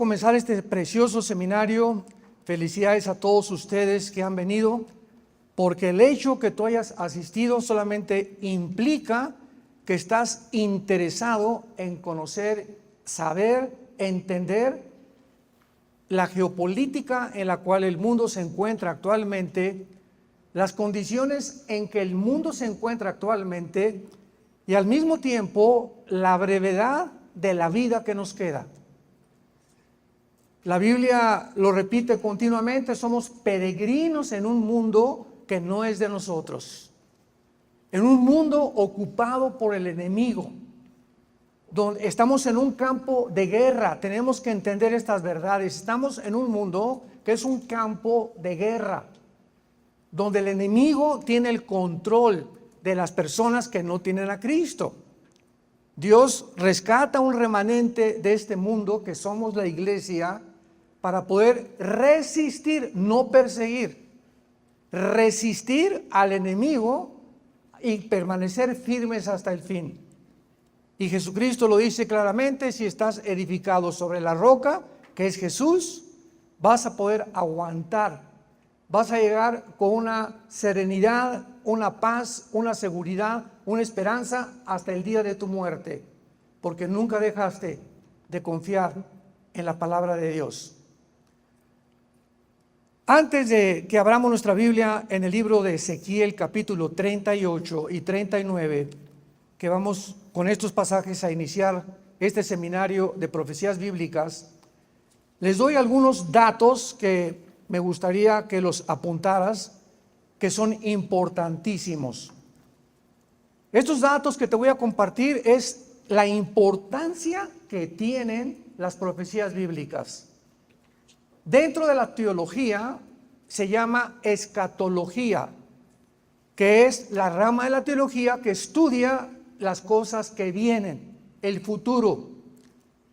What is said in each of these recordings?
Comenzar este precioso seminario. Felicidades a todos ustedes que han venido, porque el hecho que tú hayas asistido solamente implica que estás interesado en conocer, saber, entender la geopolítica en la cual el mundo se encuentra actualmente, las condiciones en que el mundo se encuentra actualmente y al mismo tiempo la brevedad de la vida que nos queda. La Biblia lo repite continuamente: somos peregrinos en un mundo que no es de nosotros, en un mundo ocupado por el enemigo, donde estamos en un campo de guerra. Tenemos que entender estas verdades. Estamos en un mundo que es un campo de guerra, donde el enemigo tiene el control de las personas que no tienen a Cristo. Dios rescata un remanente de este mundo, que somos la iglesia, para poder resistir, no perseguir, resistir al enemigo y permanecer firmes hasta el fin. Y Jesucristo lo dice claramente: si estás edificado sobre la roca, que es Jesús, vas a poder aguantar, vas a llegar con una serenidad, una paz, una seguridad, una esperanza hasta el día de tu muerte, porque nunca dejaste de confiar en la palabra de Dios. Antes de que abramos nuestra Biblia en el libro de Ezequiel, capítulo 38 y 39, que vamos con estos pasajes a iniciar este seminario de profecías bíblicas, les doy algunos datos que me gustaría que los apuntaras, que son importantísimos. Estos datos que te voy a compartir es la importancia que tienen las profecías bíblicas. Dentro de la teología se llama escatología, que es la rama de la teología que estudia las cosas que vienen, el futuro.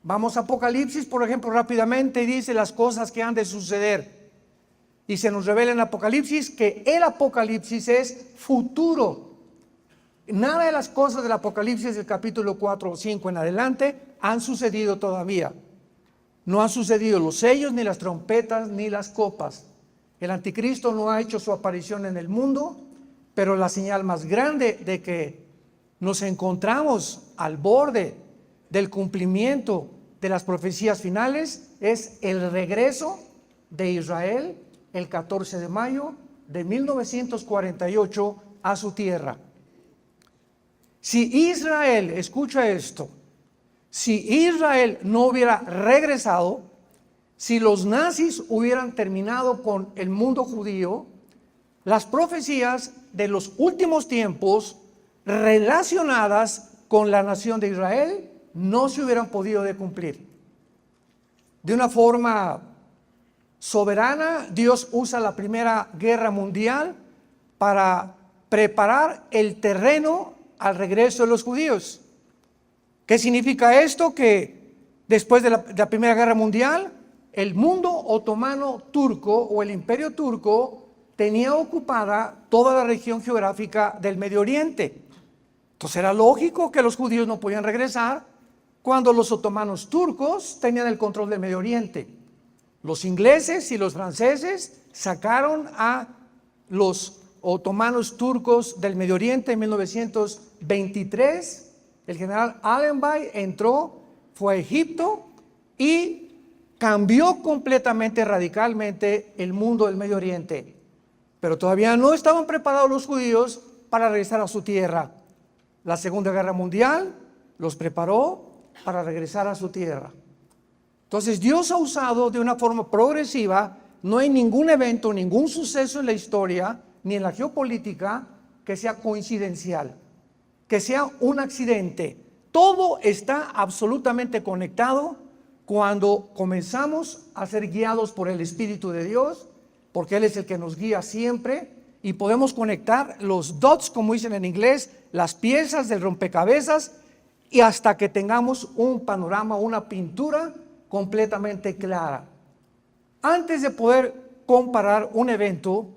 Vamos a Apocalipsis, por ejemplo, rápidamente, y dice las cosas que han de suceder. Y se nos revela en Apocalipsis que el Apocalipsis es futuro. Nada de las cosas del Apocalipsis del capítulo 4 o 5 en adelante han sucedido todavía. No han sucedido los sellos, ni las trompetas, ni las copas. El anticristo no ha hecho su aparición en el mundo, pero la señal más grande de que nos encontramos al borde del cumplimiento de las profecías finales es el regreso de Israel el 14 de mayo de 1948 a su tierra. Si Israel, escucha esto, si Israel no hubiera regresado, si los nazis hubieran terminado con el mundo judío, las profecías de los últimos tiempos relacionadas con la nación de Israel no se hubieran podido de cumplir. De una forma soberana, Dios usa la Primera Guerra Mundial para preparar el terreno al regreso de los judíos. ¿Qué significa esto? Que después de la Primera Guerra Mundial, el mundo otomano turco o el imperio turco tenía ocupada toda la región geográfica del Medio Oriente. Entonces era lógico que los judíos no podían regresar cuando los otomanos turcos tenían el control del Medio Oriente. Los ingleses y los franceses sacaron a los otomanos turcos del Medio Oriente en 1923. El general Allenby entró, fue a Egipto y cambió completamente, radicalmente el mundo del Medio Oriente. Pero todavía no estaban preparados los judíos para regresar a su tierra. La Segunda Guerra Mundial los preparó para regresar a su tierra. Entonces Dios ha usado de una forma progresiva. No hay ningún evento, ningún suceso en la historia, ni en la geopolítica, que sea coincidencial, que sea un accidente. Todo está absolutamente conectado cuando comenzamos a ser guiados por el Espíritu de Dios, porque Él es el que nos guía siempre, y podemos conectar los dots, como dicen en inglés, las piezas del rompecabezas, y hasta que tengamos un panorama, una pintura completamente clara. Antes de poder comparar un evento,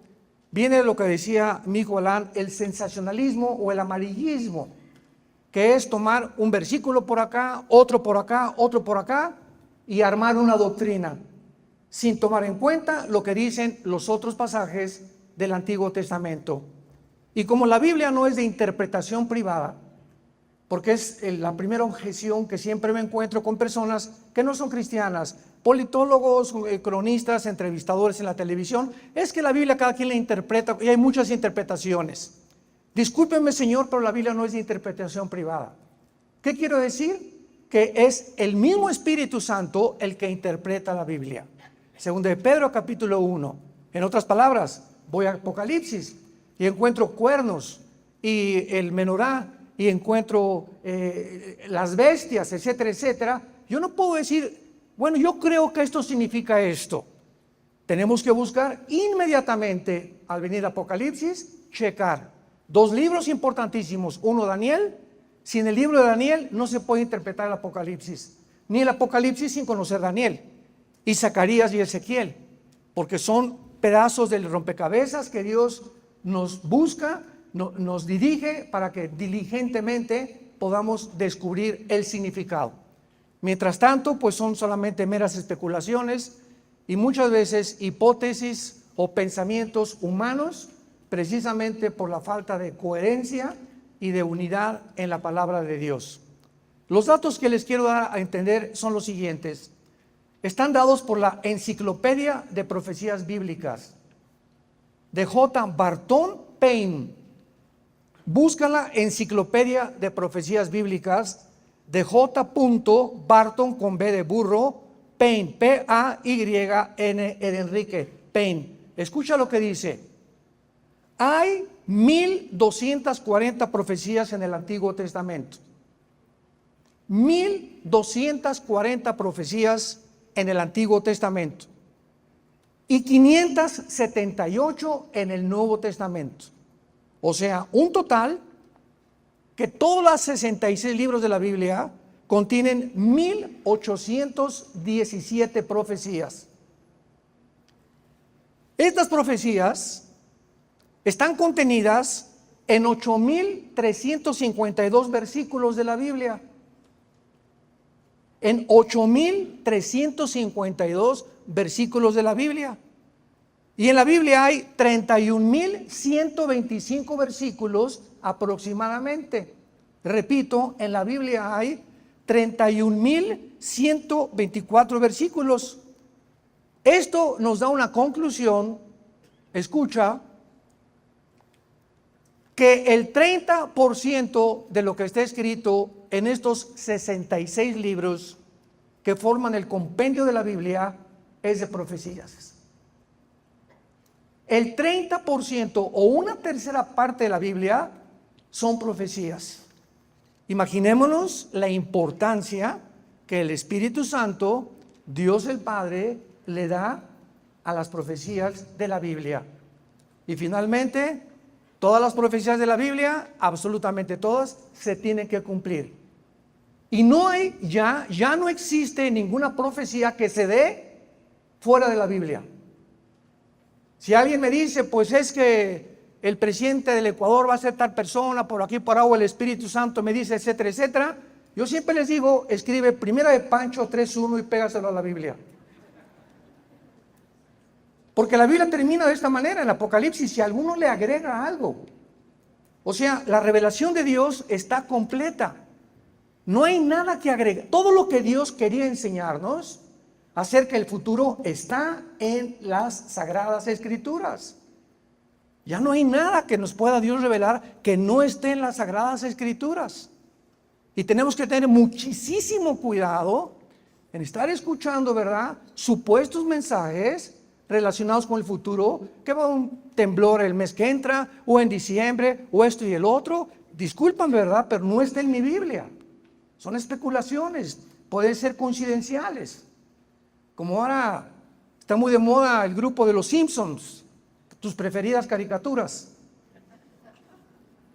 viene lo que decía Mijo Alán, el sensacionalismo o el amarillismo, que es tomar un versículo por acá, otro por acá, otro por acá, y armar una doctrina sin tomar en cuenta lo que dicen los otros pasajes del Antiguo Testamento. Y como la Biblia no es de interpretación privada, porque es la primera objeción que siempre me encuentro con personas que no son cristianas, politólogos, cronistas, entrevistadores en la televisión, es que la Biblia cada quien la interpreta y hay muchas interpretaciones. Discúlpenme, Señor, pero la Biblia no es de interpretación privada. ¿Qué quiero decir? Que es el mismo Espíritu Santo el que interpreta la Biblia. Según de Pedro capítulo 1. En otras palabras, voy a Apocalipsis y encuentro cuernos y el menorá y encuentro las bestias, etcétera, etcétera. Yo no puedo decir, bueno, yo creo que esto significa esto. Tenemos que buscar inmediatamente, al venir Apocalipsis, checar. 2 libros importantísimos. Uno, Daniel. Sin el libro de Daniel no se puede interpretar el Apocalipsis. Ni el Apocalipsis sin conocer Daniel. Y Zacarías y Ezequiel. Porque son pedazos del rompecabezas que Dios nos busca, nos dirige para que diligentemente podamos descubrir el significado. Mientras tanto, pues son solamente meras especulaciones y muchas veces hipótesis o pensamientos humanos, precisamente por la falta de coherencia y de unidad en la palabra de Dios. Los datos que les quiero dar a entender son los siguientes. Están dados por la Enciclopedia de Profecías Bíblicas de J. Barton Payne. Busca la Enciclopedia de Profecías Bíblicas de J. Barton con B de burro, Payne, P-A-Y-N de Enrique, Payne. Escucha lo que dice. Hay 1240 profecías en el Antiguo Testamento. 1240 profecías en el Antiguo Testamento y 578 en el Nuevo Testamento. O sea, un total que todos los 66 libros de la Biblia contienen 1817 profecías. Estas profecías están contenidas en 8352 versículos de la Biblia. En 8352 versículos de la Biblia. Y en la Biblia hay 31,125 versículos aproximadamente. Repito, en la Biblia hay 31,124 versículos. Esto nos da una conclusión, escucha, que el 30% de lo que está escrito en estos 66 libros que forman el compendio de la Biblia es de profecías. El 30% o una tercera parte de la Biblia son profecías. Imaginémonos la importancia que el Espíritu Santo, Dios el Padre, le da a las profecías de la Biblia. Y finalmente, todas las profecías de la Biblia, absolutamente todas, se tienen que cumplir. Y no hay, ya no existe ninguna profecía que se dé fuera de la Biblia. Si alguien me dice, pues es que el presidente del Ecuador va a ser tal persona, por aquí por agua el Espíritu Santo me dice, etcétera, etcétera, yo siempre les digo, escribe Primera de Pancho 3:1 y pégaselo a la Biblia. Porque la Biblia termina de esta manera en Apocalipsis, si alguno le agrega algo. O sea, la revelación de Dios está completa. No hay nada que agregar. Todo lo que Dios quería enseñarnos acerca del futuro está en las Sagradas Escrituras. Ya no hay nada que nos pueda Dios revelar que no esté en las Sagradas Escrituras. Y tenemos que tener muchísimo cuidado en estar escuchando, ¿verdad?, supuestos mensajes relacionados con el futuro, que va a un temblor el mes que entra, o en diciembre, o esto y el otro. Disculpan, ¿verdad?, pero no está en mi Biblia. Son especulaciones, pueden ser coincidenciales. Como ahora está muy de moda el grupo de los Simpsons, tus preferidas caricaturas,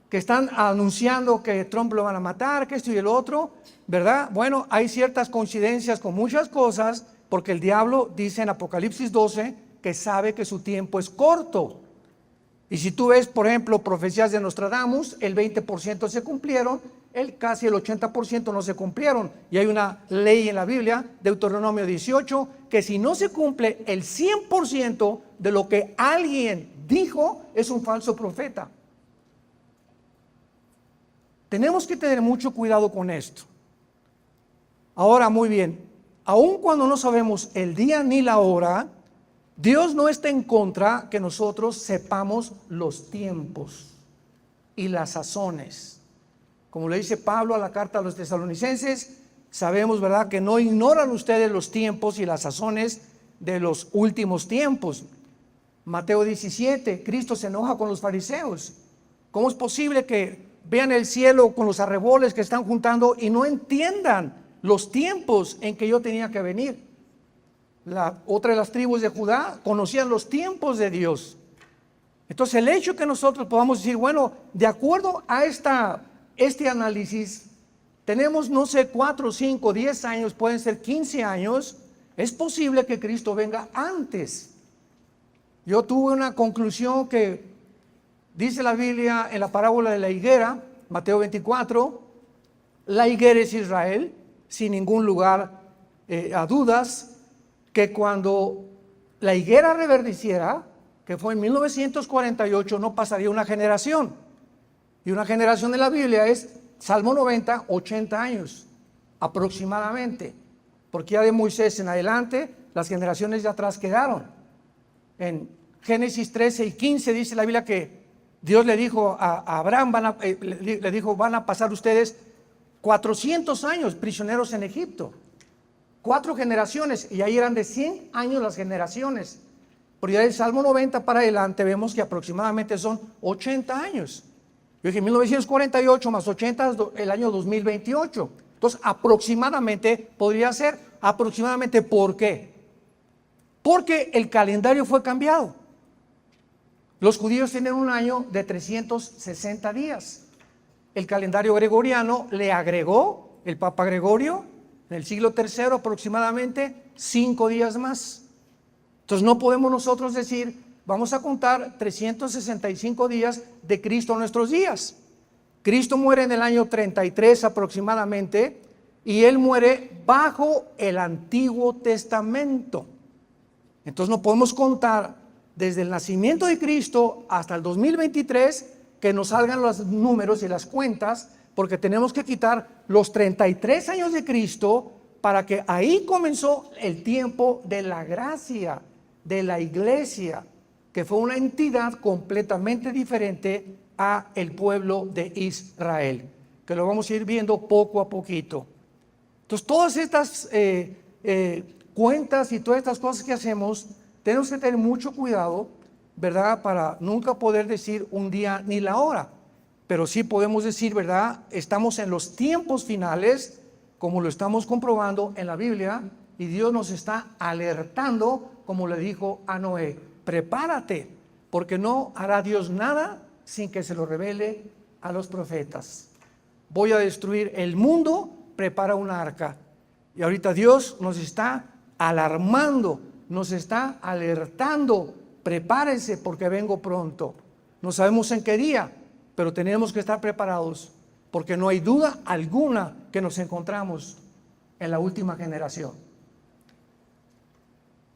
que están anunciando que Trump lo van a matar, que esto y el otro, ¿verdad? Bueno, hay ciertas coincidencias con muchas cosas, porque el diablo dice en Apocalipsis 12 que sabe que su tiempo es corto. Y si tú ves, por ejemplo, profecías de Nostradamus, el 20% se cumplieron, casi el 80% no se cumplieron. Y hay una ley en la Biblia, Deuteronomio 18, que si no se cumple el 100% de lo que alguien dijo, es un falso profeta. Tenemos que tener mucho cuidado con esto. Ahora, muy bien, aun cuando no sabemos el día ni la hora, Dios no está en contra que nosotros sepamos los tiempos y las sazones. Como le dice Pablo a la carta a los tesalonicenses, sabemos, ¿verdad?, que no ignoran ustedes los tiempos y las sazones de los últimos tiempos. Mateo 17, Cristo se enoja con los fariseos. ¿Cómo es posible que vean el cielo con los arreboles que están juntando y no entiendan los tiempos en que yo tenía que venir? La otra de las tribus de Judá conocían los tiempos de Dios. Entonces el hecho que nosotros podamos decir, bueno, de acuerdo a este análisis, tenemos, no sé, 4, 5, 10 años, pueden ser 15 años, es posible que Cristo venga antes. Yo tuve una conclusión que dice la Biblia en la parábola de la higuera, Mateo 24, la higuera es Israel, sin ningún lugar a dudas, que cuando la higuera reverdeciera, que fue en 1948, no pasaría una generación. Y una generación de la Biblia es Salmo 90, 80 años aproximadamente, porque ya de Moisés en adelante las generaciones de atrás quedaron. En Génesis 13 y 15 dice la Biblia que Dios le dijo a Abraham, van a pasar ustedes 400 años prisioneros en Egipto. 4 generaciones, y ahí eran de 100 años las generaciones. Pero ya del Salmo 90 para adelante vemos que aproximadamente son 80 años. Yo dije 1948 más 80 el año 2028. Entonces aproximadamente podría ser, aproximadamente, ¿por qué? Porque el calendario fue cambiado. Los judíos tienen un año de 360 días. El calendario gregoriano le agregó el Papa Gregorio en el siglo III aproximadamente 5 días más. Entonces no podemos nosotros decir, vamos a contar 365 días de Cristo en nuestros días. Cristo muere en el año 33 aproximadamente, y Él muere bajo el Antiguo Testamento. Entonces no podemos contar desde el nacimiento de Cristo hasta el 2023 que nos salgan los números y las cuentas, porque tenemos que quitar los 33 años de Cristo para que ahí comenzó el tiempo de la gracia, de la iglesia, que fue una entidad completamente diferente a el pueblo de Israel, que lo vamos a ir viendo poco a poquito. Entonces todas estas cuentas y todas estas cosas que hacemos, tenemos que tener mucho cuidado, ¿verdad?, para nunca poder decir un día ni la hora. Pero sí podemos decir, ¿verdad?, estamos en los tiempos finales, como lo estamos comprobando en la Biblia, y Dios nos está alertando, como le dijo a Noé, prepárate, porque no hará Dios nada sin que se lo revele a los profetas. Voy a destruir el mundo, prepara una arca. Y ahorita Dios nos está alarmando, nos está alertando, prepárense porque vengo pronto. No sabemos en qué día, pero tenemos que estar preparados, porque no hay duda alguna que nos encontramos en la última generación.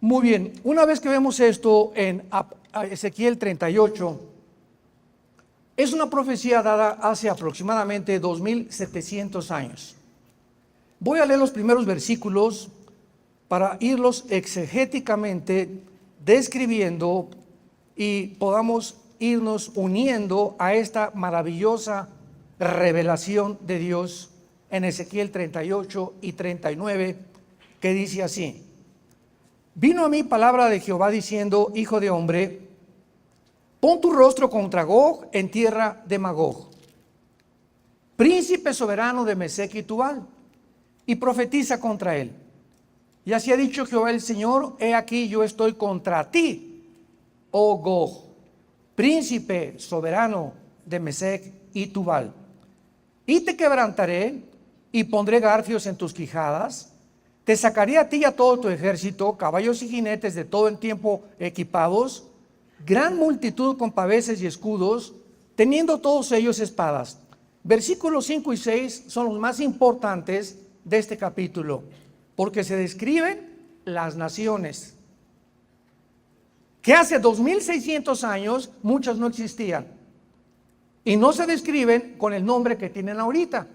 Muy bien, una vez que vemos esto en Ezequiel 38, es una profecía dada hace aproximadamente 2700 años. Voy a leer los primeros versículos para irlos exegéticamente describiendo y podamos irnos uniendo a esta maravillosa revelación de Dios en Ezequiel 38 y 39, que dice así: vino a mí palabra de Jehová diciendo, hijo de hombre, pon tu rostro contra Gog en tierra de Magog, príncipe soberano de Mesec y Tubal, y profetiza contra él. Y así ha dicho Jehová el Señor, he aquí yo estoy contra ti, oh Gog, príncipe soberano de Mesec y Tubal, y te quebrantaré y pondré garfios en tus quijadas, te sacaré a ti y a todo tu ejército, caballos y jinetes de todo el tiempo equipados, gran multitud con paveses y escudos, teniendo todos ellos espadas. Versículos 5 y 6 son los más importantes de este capítulo, porque se describen las naciones, que hace 2600 años muchas no existían, y no se describen con el nombre que tienen ahorita.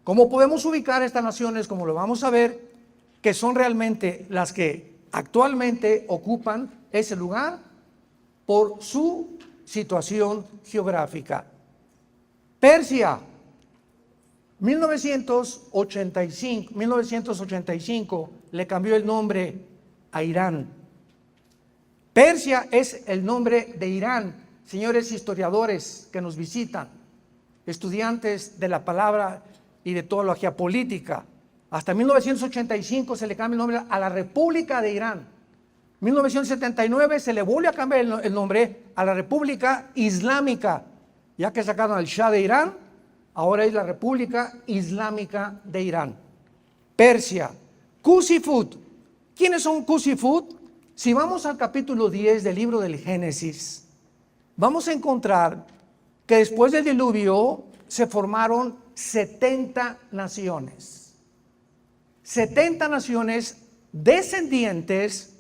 ¿Cómo podemos ubicar estas naciones, como lo vamos a ver, que son realmente las que actualmente ocupan ese lugar por su situación geográfica? Persia, 1985 le cambió el nombre a Irán. Persia es el nombre de Irán. Señores historiadores que nos visitan, estudiantes de la palabra y de toda la geopolítica, hasta 1985 se le cambia el nombre a la República de Irán. 1979 se le vuelve a cambiar el nombre a la República Islámica, ya que sacaron al Shah de Irán, ahora es la República Islámica de Irán. Persia, Cusifut. ¿Quiénes son Cusifut? Si vamos al capítulo 10 del libro del Génesis, vamos a encontrar que después del diluvio se formaron 70 naciones. 70 naciones descendientes,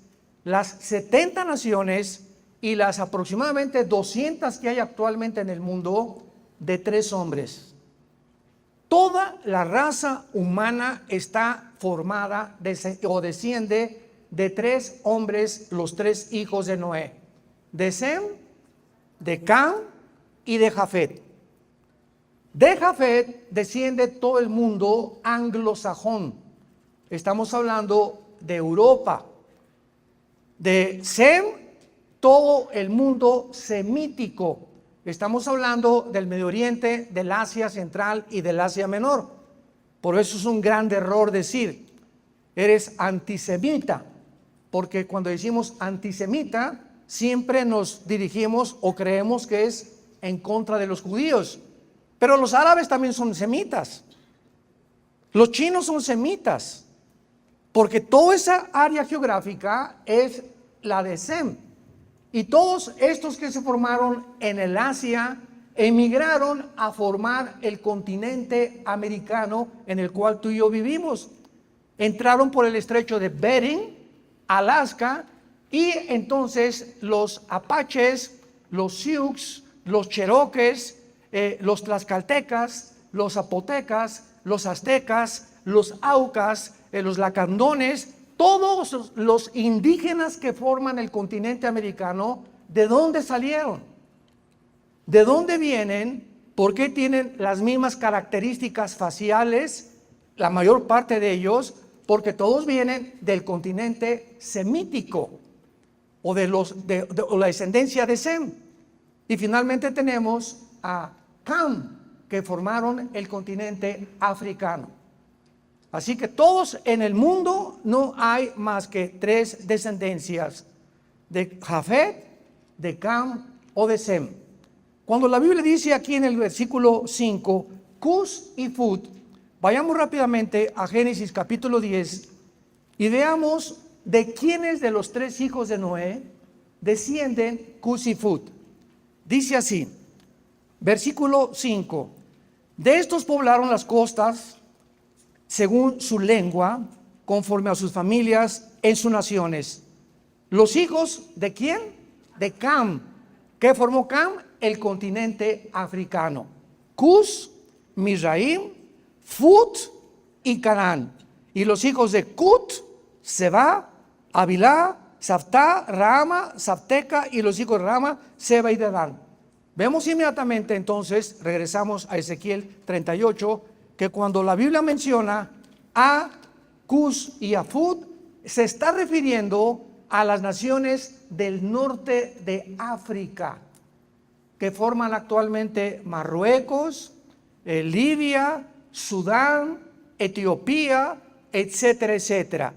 las 70 naciones y las aproximadamente 200 que hay actualmente en el mundo, de 3 hombres. Toda la raza humana está formada o desciende de 3 hombres, los 3 hijos de Noé, de Sem, de Cam y de Jafet. De Jafet desciende todo el mundo anglosajón. Estamos hablando de Europa. De Sem, todo el mundo semítico. Estamos hablando del Medio Oriente, del Asia Central y del Asia Menor. Por eso es un gran error decir, eres antisemita, porque cuando decimos antisemita, siempre nos dirigimos o creemos que es en contra de los judíos. Pero los árabes también son semitas. Los chinos son semitas, porque toda esa área geográfica es la de Sem. Y todos estos que se formaron en el Asia emigraron a formar el continente americano en el cual tú y yo vivimos. Entraron por el estrecho de Bering, Alaska, y entonces los apaches, los sioux, los cherokees, los tlaxcaltecas, los zapotecas, los aztecas, los aucas, los lacandones, todos los indígenas que forman el continente americano, ¿de dónde salieron? ¿De dónde vienen? ¿Por qué tienen las mismas características faciales? La mayor parte de ellos, porque todos vienen del continente semítico o de la descendencia de Sem. Y finalmente tenemos a Cam, que formaron el continente africano. Así que todos en el mundo no hay más que 3 descendencias, de Jafet, de Cam o de Sem. Cuando la Biblia dice aquí en el versículo 5, Cus y Fut, vayamos rápidamente a Génesis capítulo 10 y veamos de quiénes de los 3 hijos de Noé descienden Cus y Fut. Dice así, versículo 5, de estos poblaron las costas según su lengua, conforme a sus familias en sus naciones. Los hijos de ¿quién? De Cam. ¿Qué formó Cam? El continente africano. Cus, Mizraim, Fut y Canaán. Y los hijos de Cut, Seba, Avilá, Saftá, Rama, Sapteca, y los hijos de Rama, Seba y Dedán. Vemos inmediatamente entonces, regresamos a Ezequiel 38, que cuando la Biblia menciona a Cus y a Fut, se está refiriendo a las naciones del norte de África, que forman actualmente Marruecos, Libia, Sudán, Etiopía, etcétera, etcétera.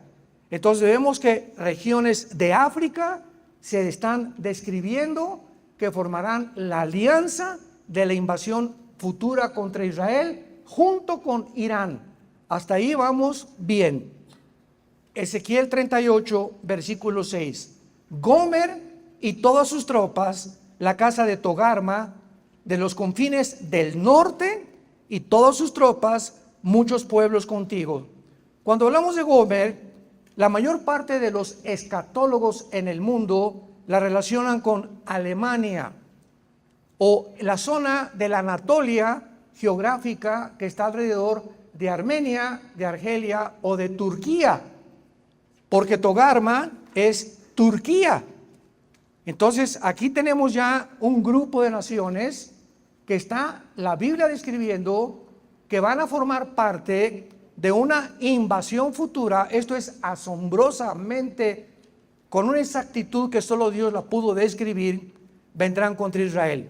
Entonces vemos que regiones de África se están describiendo que formarán la alianza de la invasión futura contra Israel junto con Irán. Hasta ahí vamos bien. Ezequiel 38, versículo 6. Gomer y todas sus tropas, la casa de Togarma, de los confines del norte y todas sus tropas, muchos pueblos contigo. Cuando hablamos de Gomer, la mayor parte de los escatólogos en el mundo la relacionan con Alemania o la zona de la Anatolia geográfica que está alrededor de Armenia, de Argelia o de Turquía, porque Togarma es Turquía. Entonces aquí tenemos ya un grupo de naciones que está la Biblia describiendo que van a formar parte de una invasión futura. Esto es asombrosamente, con una exactitud que solo Dios la pudo describir, vendrán contra Israel.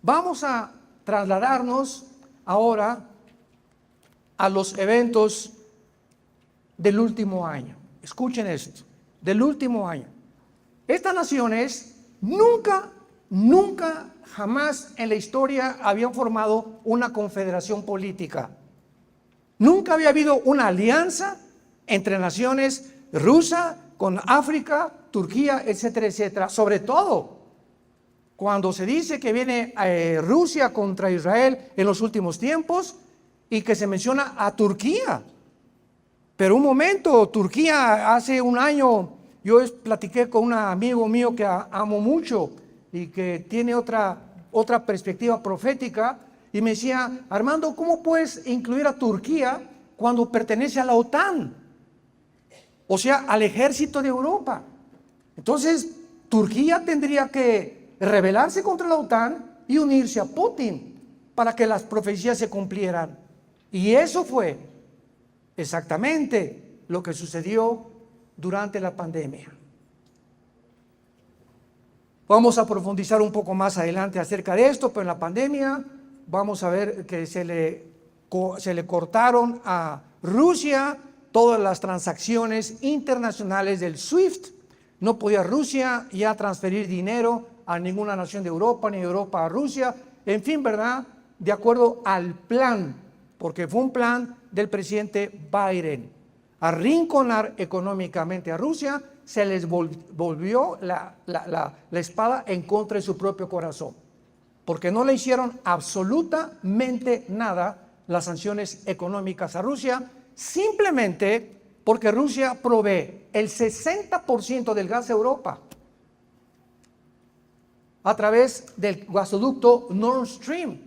Vamos a trasladarnos ahora a los eventos del último año. Escuchen esto, del último año. Estas naciones nunca, jamás en la historia habían formado una confederación política. Nunca había habido una alianza entre naciones rusa con África, Turquía, etcétera, etcétera. Sobre todo cuando se dice que viene Rusia contra Israel en los últimos tiempos y que se menciona a Turquía. Pero un momento, Turquía hace un año, yo platiqué con un amigo mío que amo mucho y que tiene otra perspectiva profética, y me decía: Armando, ¿cómo puedes incluir a Turquía cuando pertenece a la OTAN? O sea, al ejército de Europa. Entonces, Turquía tendría que rebelarse contra la OTAN y unirse a Putin para que las profecías se cumplieran. Y eso fue exactamente lo que sucedió durante la pandemia. Vamos a profundizar un poco más adelante acerca de esto, pero en la pandemia vamos a ver que se le cortaron a Rusia todas las transacciones internacionales del SWIFT. No podía Rusia ya transferir dinero a ninguna nación de Europa, ni Europa a Rusia. En fin, ¿verdad? De acuerdo al plan, porque fue un plan del presidente Biden, arrinconar económicamente a Rusia. Se les volvió la espada en contra de su propio corazón, porque no le hicieron absolutamente nada las sanciones económicas a Rusia, simplemente porque Rusia provee el 60% del gas a Europa a través del gasoducto Nord Stream,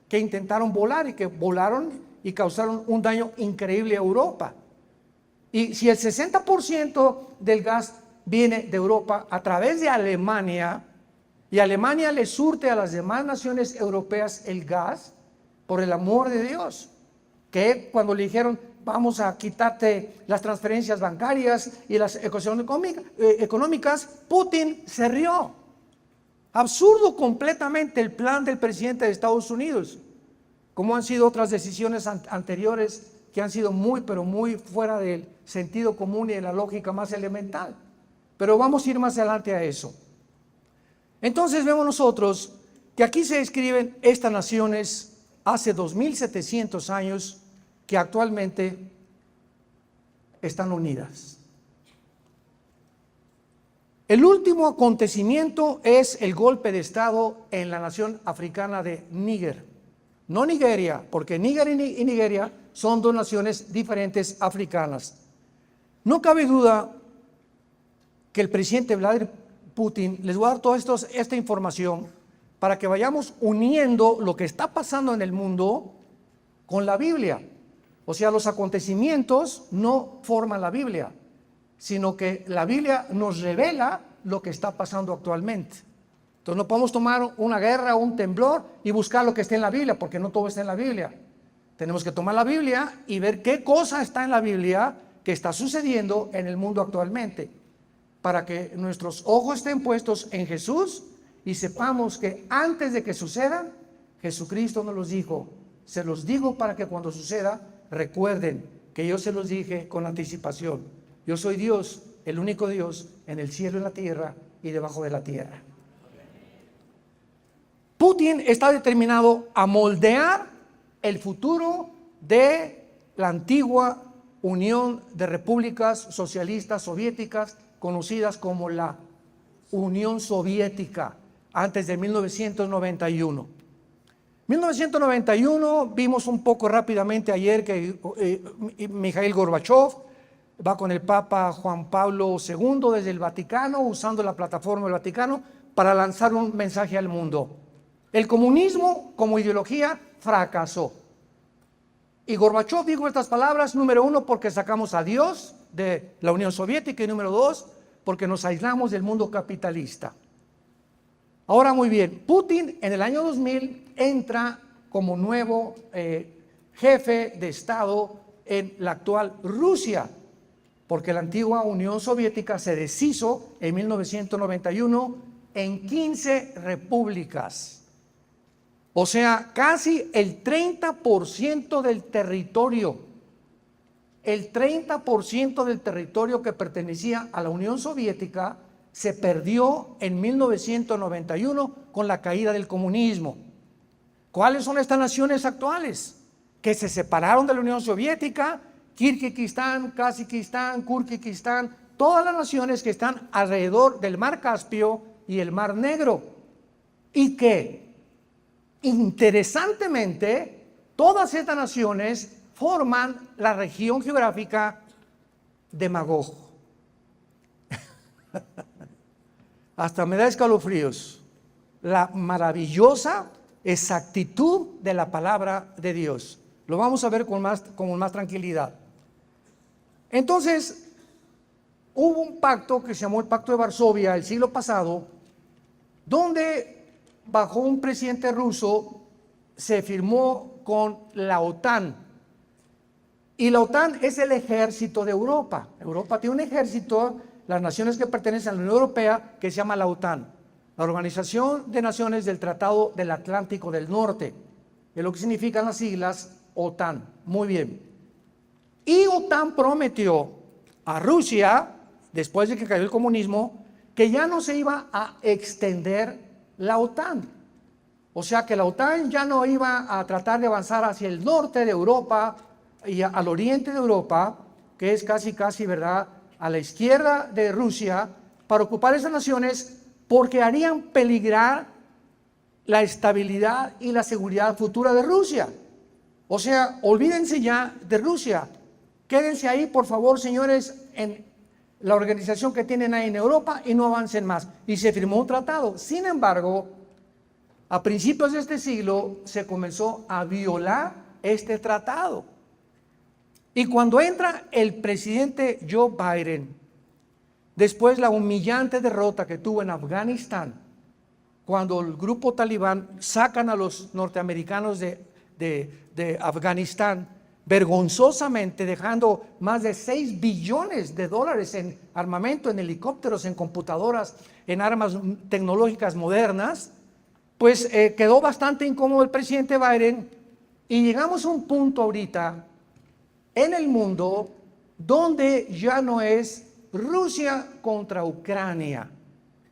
que intentaron volar y que volaron y causaron un daño increíble a Europa. Y si el 60% del gas viene de Europa a través de Alemania, y Alemania le surte a las demás naciones europeas el gas, por el amor de Dios, que cuando le dijeron: vamos a quitarte las transferencias bancarias y las económicas, Putin se rió. Absurdo completamente el plan del presidente de Estados Unidos, como han sido otras decisiones anteriores que han sido muy, pero muy fuera del sentido común y de la lógica más elemental. Pero vamos a ir más adelante a eso. Entonces vemos nosotros que aquí se describen estas naciones hace 2700 años que actualmente están unidas. El último acontecimiento es el golpe de estado en la nación africana de Níger. No Nigeria, porque Níger y Nigeria son dos naciones diferentes africanas. No cabe duda que el presidente Vladimir Putin, les voy a dar toda esta información para que vayamos uniendo lo que está pasando en el mundo con la Biblia. O sea, los acontecimientos no forman la Biblia, sino que la Biblia nos revela lo que está pasando actualmente. Entonces no podemos tomar una guerra o un temblor y buscar lo que esté en la Biblia, porque no todo está en la Biblia. Tenemos que tomar la Biblia y ver qué cosa está en la Biblia que está sucediendo en el mundo actualmente, para que nuestros ojos estén puestos en Jesús y sepamos que antes de que suceda, Jesucristo nos los dijo: se los digo para que cuando suceda recuerden que yo se los dije con anticipación. Yo soy Dios, el único Dios en el cielo, en la tierra y debajo de la tierra. Putin está determinado a moldear el futuro de la antigua Unión de Repúblicas Socialistas Soviéticas, conocidas como la Unión Soviética. antes de 1991. 1991, vimos un poco rápidamente ayer que Mikhail Gorbachev va con el Papa Juan Pablo II desde el Vaticano, usando la plataforma del Vaticano para lanzar un mensaje al mundo. El comunismo como ideología fracasó. Y Gorbachev dijo estas palabras, número uno, porque sacamos a Dios de la Unión Soviética, y número dos, porque nos aislamos del mundo capitalista. Ahora muy bien, Putin en el año 2000 entra como nuevo jefe de Estado en la actual Rusia, porque la antigua Unión Soviética se deshizo en 1991 en 15 repúblicas. O sea, casi el 30% del territorio. El 30% del territorio que pertenecía a la Unión Soviética se perdió en 1991 con la caída del comunismo. ¿Cuáles son estas naciones actuales? Que se separaron de la Unión Soviética: Kirguistán, Kazajistán, Kirguistán, todas las naciones que están alrededor del Mar Caspio y el Mar Negro. Y que, interesantemente, todas estas naciones forman la región geográfica de Magog. Hasta me da escalofríos la maravillosa exactitud de la palabra de Dios. Lo vamos a ver con más tranquilidad. Entonces, hubo un pacto que se llamó el Pacto de Varsovia el siglo pasado, donde bajo un presidente ruso se firmó con la OTAN. Y la OTAN es el ejército de Europa. Europa tiene un ejército, las naciones que pertenecen a la Unión Europea, que se llama la OTAN, la Organización de Naciones del Tratado del Atlántico del Norte, es lo que significan las siglas OTAN. Muy bien. Y OTAN prometió a Rusia, después de que cayó el comunismo, que ya no se iba a extender la OTAN. O sea que la OTAN ya no iba a tratar de avanzar hacia el norte de Europa y al oriente de Europa, que es casi, ¿verdad?, a la izquierda de Rusia, para ocupar esas naciones, porque harían peligrar la estabilidad y la seguridad futura de Rusia. O sea, olvídense ya de Rusia. Quédense ahí, por favor, señores, en la organización que tienen ahí en Europa, y no avancen más. Y se firmó un tratado. Sin embargo, a principios de este siglo se comenzó a violar este tratado. Y cuando entra el presidente Joe Biden, después la humillante derrota que tuvo en Afganistán, cuando el grupo talibán sacan a los norteamericanos de Afganistán, vergonzosamente dejando más de $6 billones en armamento, en helicópteros, en computadoras, en armas tecnológicas modernas, pues quedó bastante incómodo el presidente Biden, y llegamos a un punto ahorita en el mundo donde ya no es Rusia contra Ucrania.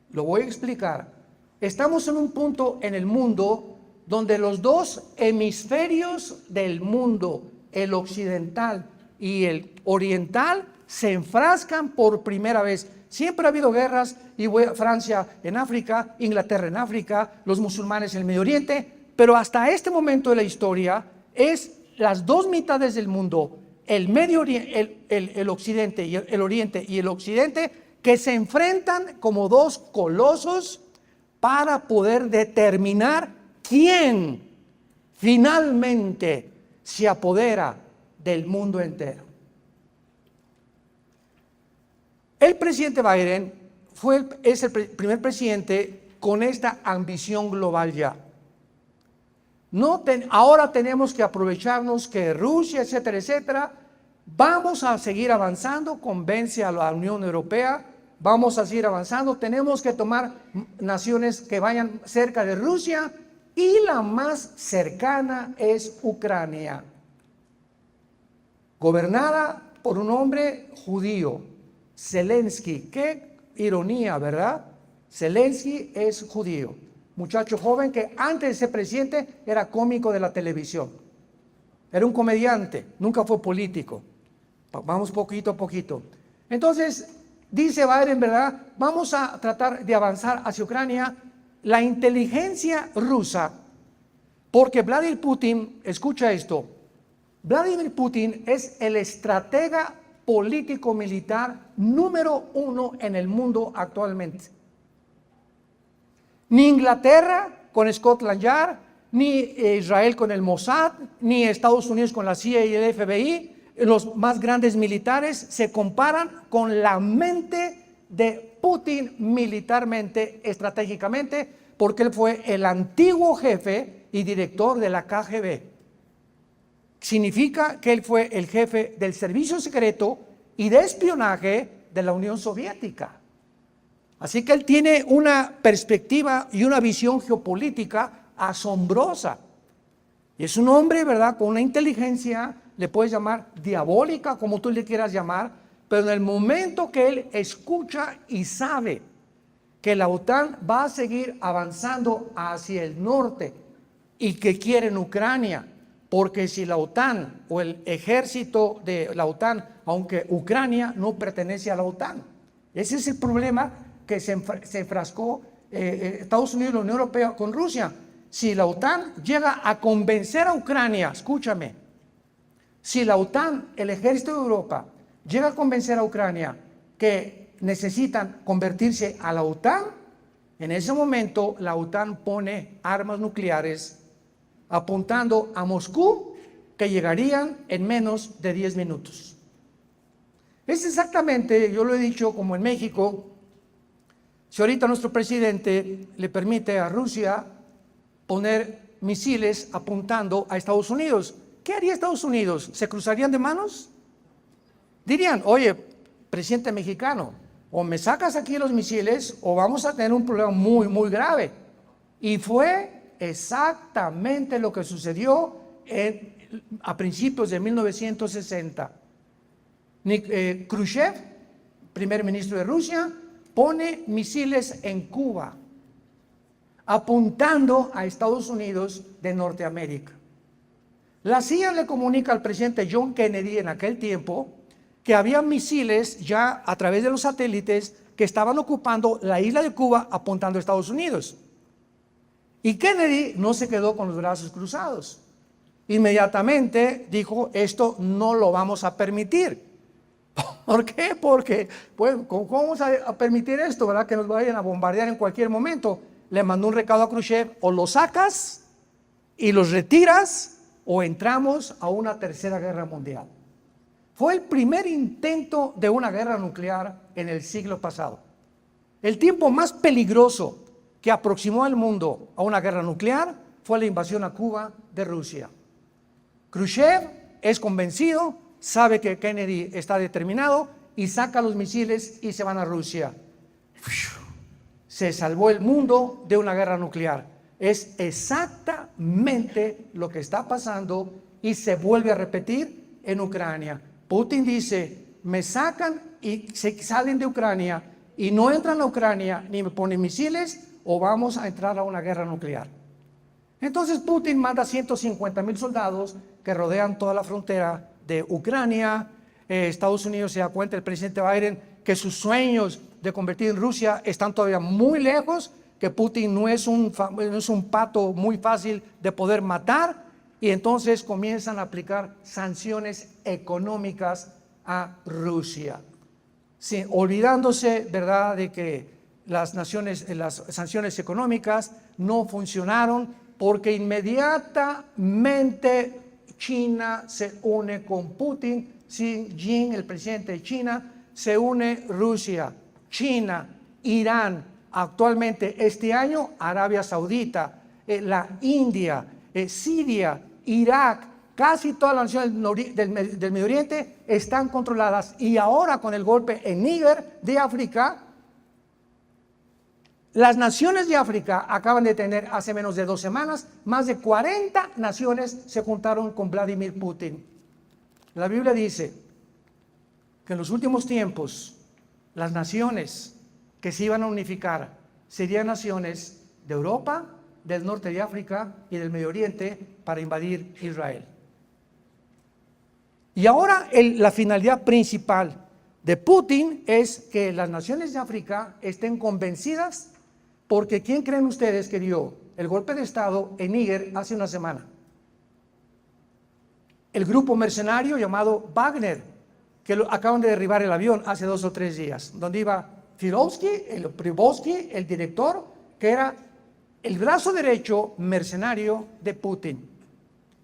Lo voy a explicar. Estamos en un punto en el mundo donde los dos hemisferios del mundo, el occidental y el oriental, se enfrascan por primera vez. Siempre ha habido guerras, y Francia en África, Inglaterra en África, los musulmanes en el Medio Oriente, pero hasta este momento de la historia es las dos mitades del mundo, el Medio Oriente, el occidente y el oriente y el occidente, que se enfrentan como dos colosos para poder determinar quién finalmente se apodera del mundo entero. El presidente Biden es el primer presidente con esta ambición global ya. Ahora tenemos que aprovecharnos que Rusia, etcétera, etcétera, vamos a seguir avanzando, convence a la Unión Europea, vamos a seguir avanzando, tenemos que tomar naciones que vayan cerca de Rusia, y la más cercana es Ucrania, gobernada por un hombre judío, Zelensky. Qué ironía, ¿verdad? Zelensky es judío, muchacho joven que antes de ser presidente era cómico de la televisión, era un comediante, nunca fue político. Vamos poquito a poquito. Entonces, dice Biden, ¿verdad?, vamos a tratar de avanzar hacia Ucrania. la inteligencia rusa, porque Vladimir Putin, escucha esto, Vladimir Putin es el estratega político-militar número 1 en el mundo actualmente. Ni Inglaterra con Scotland Yard, ni Israel con el Mossad, ni Estados Unidos con la CIA y el FBI, los más grandes militares, se comparan con la mente de Putin militarmente, estratégicamente, porque él fue el antiguo jefe y director de la KGB. Significa que él fue el jefe del servicio secreto y de espionaje de la Unión Soviética. Así que él tiene una perspectiva y una visión geopolítica asombrosa. Y es un hombre, ¿verdad?, con una inteligencia, le puedes llamar diabólica, como tú le quieras llamar, pero en el momento que él escucha y sabe que la OTAN va a seguir avanzando hacia el norte y que quiere en Ucrania, porque si la OTAN o el ejército de la OTAN, aunque Ucrania no pertenece a la OTAN, ese es el problema que se enfrascó Estados Unidos y la Unión Europea con Rusia. Si la OTAN llega a convencer a Ucrania, escúchame, si la OTAN, el ejército de Europa, llega a convencer a Ucrania que necesitan convertirse a la OTAN, en ese momento la OTAN pone armas nucleares apuntando a Moscú, que llegarían en menos de 10 minutos. Es exactamente, yo lo he dicho, como en México, si ahorita nuestro presidente le permite a Rusia poner misiles apuntando a Estados Unidos, ¿qué haría Estados Unidos? ¿Se cruzarían de manos? Dirían, oye, presidente mexicano, o me sacas aquí los misiles o vamos a tener un problema muy, muy grave. Y fue exactamente lo que sucedió a principios de 1960. Khrushchev, primer ministro de Rusia, pone misiles en Cuba, apuntando a Estados Unidos de Norteamérica. La CIA le comunica al presidente John Kennedy en aquel tiempo que había misiles ya a través de los satélites que estaban ocupando la isla de Cuba apuntando a Estados Unidos. Y Kennedy no se quedó con los brazos cruzados. Inmediatamente dijo, esto no lo vamos a permitir. ¿Por qué? Porque, pues, ¿cómo vamos a permitir esto, verdad? Que nos vayan a bombardear en cualquier momento. Le mandó un recado a Khrushchev, o lo sacas y los retiras, o entramos a una tercera guerra mundial. Fue el primer intento de una guerra nuclear en el siglo pasado. El tiempo más peligroso que aproximó al mundo a una guerra nuclear fue la invasión a Cuba de Rusia. Khrushchev es convencido, sabe que Kennedy está determinado y saca los misiles y se van a Rusia. Se salvó el mundo de una guerra nuclear. Es exactamente lo que está pasando y se vuelve a repetir en Ucrania. Putin dice, me sacan y se salen de Ucrania y no entran a Ucrania ni me ponen misiles o vamos a entrar a una guerra nuclear. Entonces Putin manda 150,000 soldados que rodean toda la frontera de Ucrania. Estados Unidos se da cuenta, el presidente Biden, que sus sueños de convertir en Rusia están todavía muy lejos, que Putin no es un pato muy fácil de poder matar, y entonces comienzan a aplicar sanciones económicas a Rusia, sí, olvidándose, ¿verdad?, de que las sanciones económicas no funcionaron porque inmediatamente China se une con Putin. Xi Jinping, el presidente de China, se une Rusia, China, Irán, actualmente este año Arabia Saudita, la India, Siria, Irak, casi todas las naciones del Medio Oriente están controladas. Y ahora con el golpe en Níger de África, las naciones de África acaban de tener hace menos de 2 semanas, más de 40 naciones se juntaron con Vladimir Putin. La Biblia dice que en los últimos tiempos las naciones que se iban a unificar serían naciones de Europa, del norte de África y del Medio Oriente para invadir Israel. Y ahora la finalidad principal de Putin es que las naciones de África estén convencidas Porque ¿quién creen ustedes que dio el golpe de Estado en Níger hace una semana? El grupo mercenario llamado Wagner, que acaban de derribar el avión hace 2 o 3 días, donde iba Pribowski, el director, que era el brazo derecho mercenario de Putin.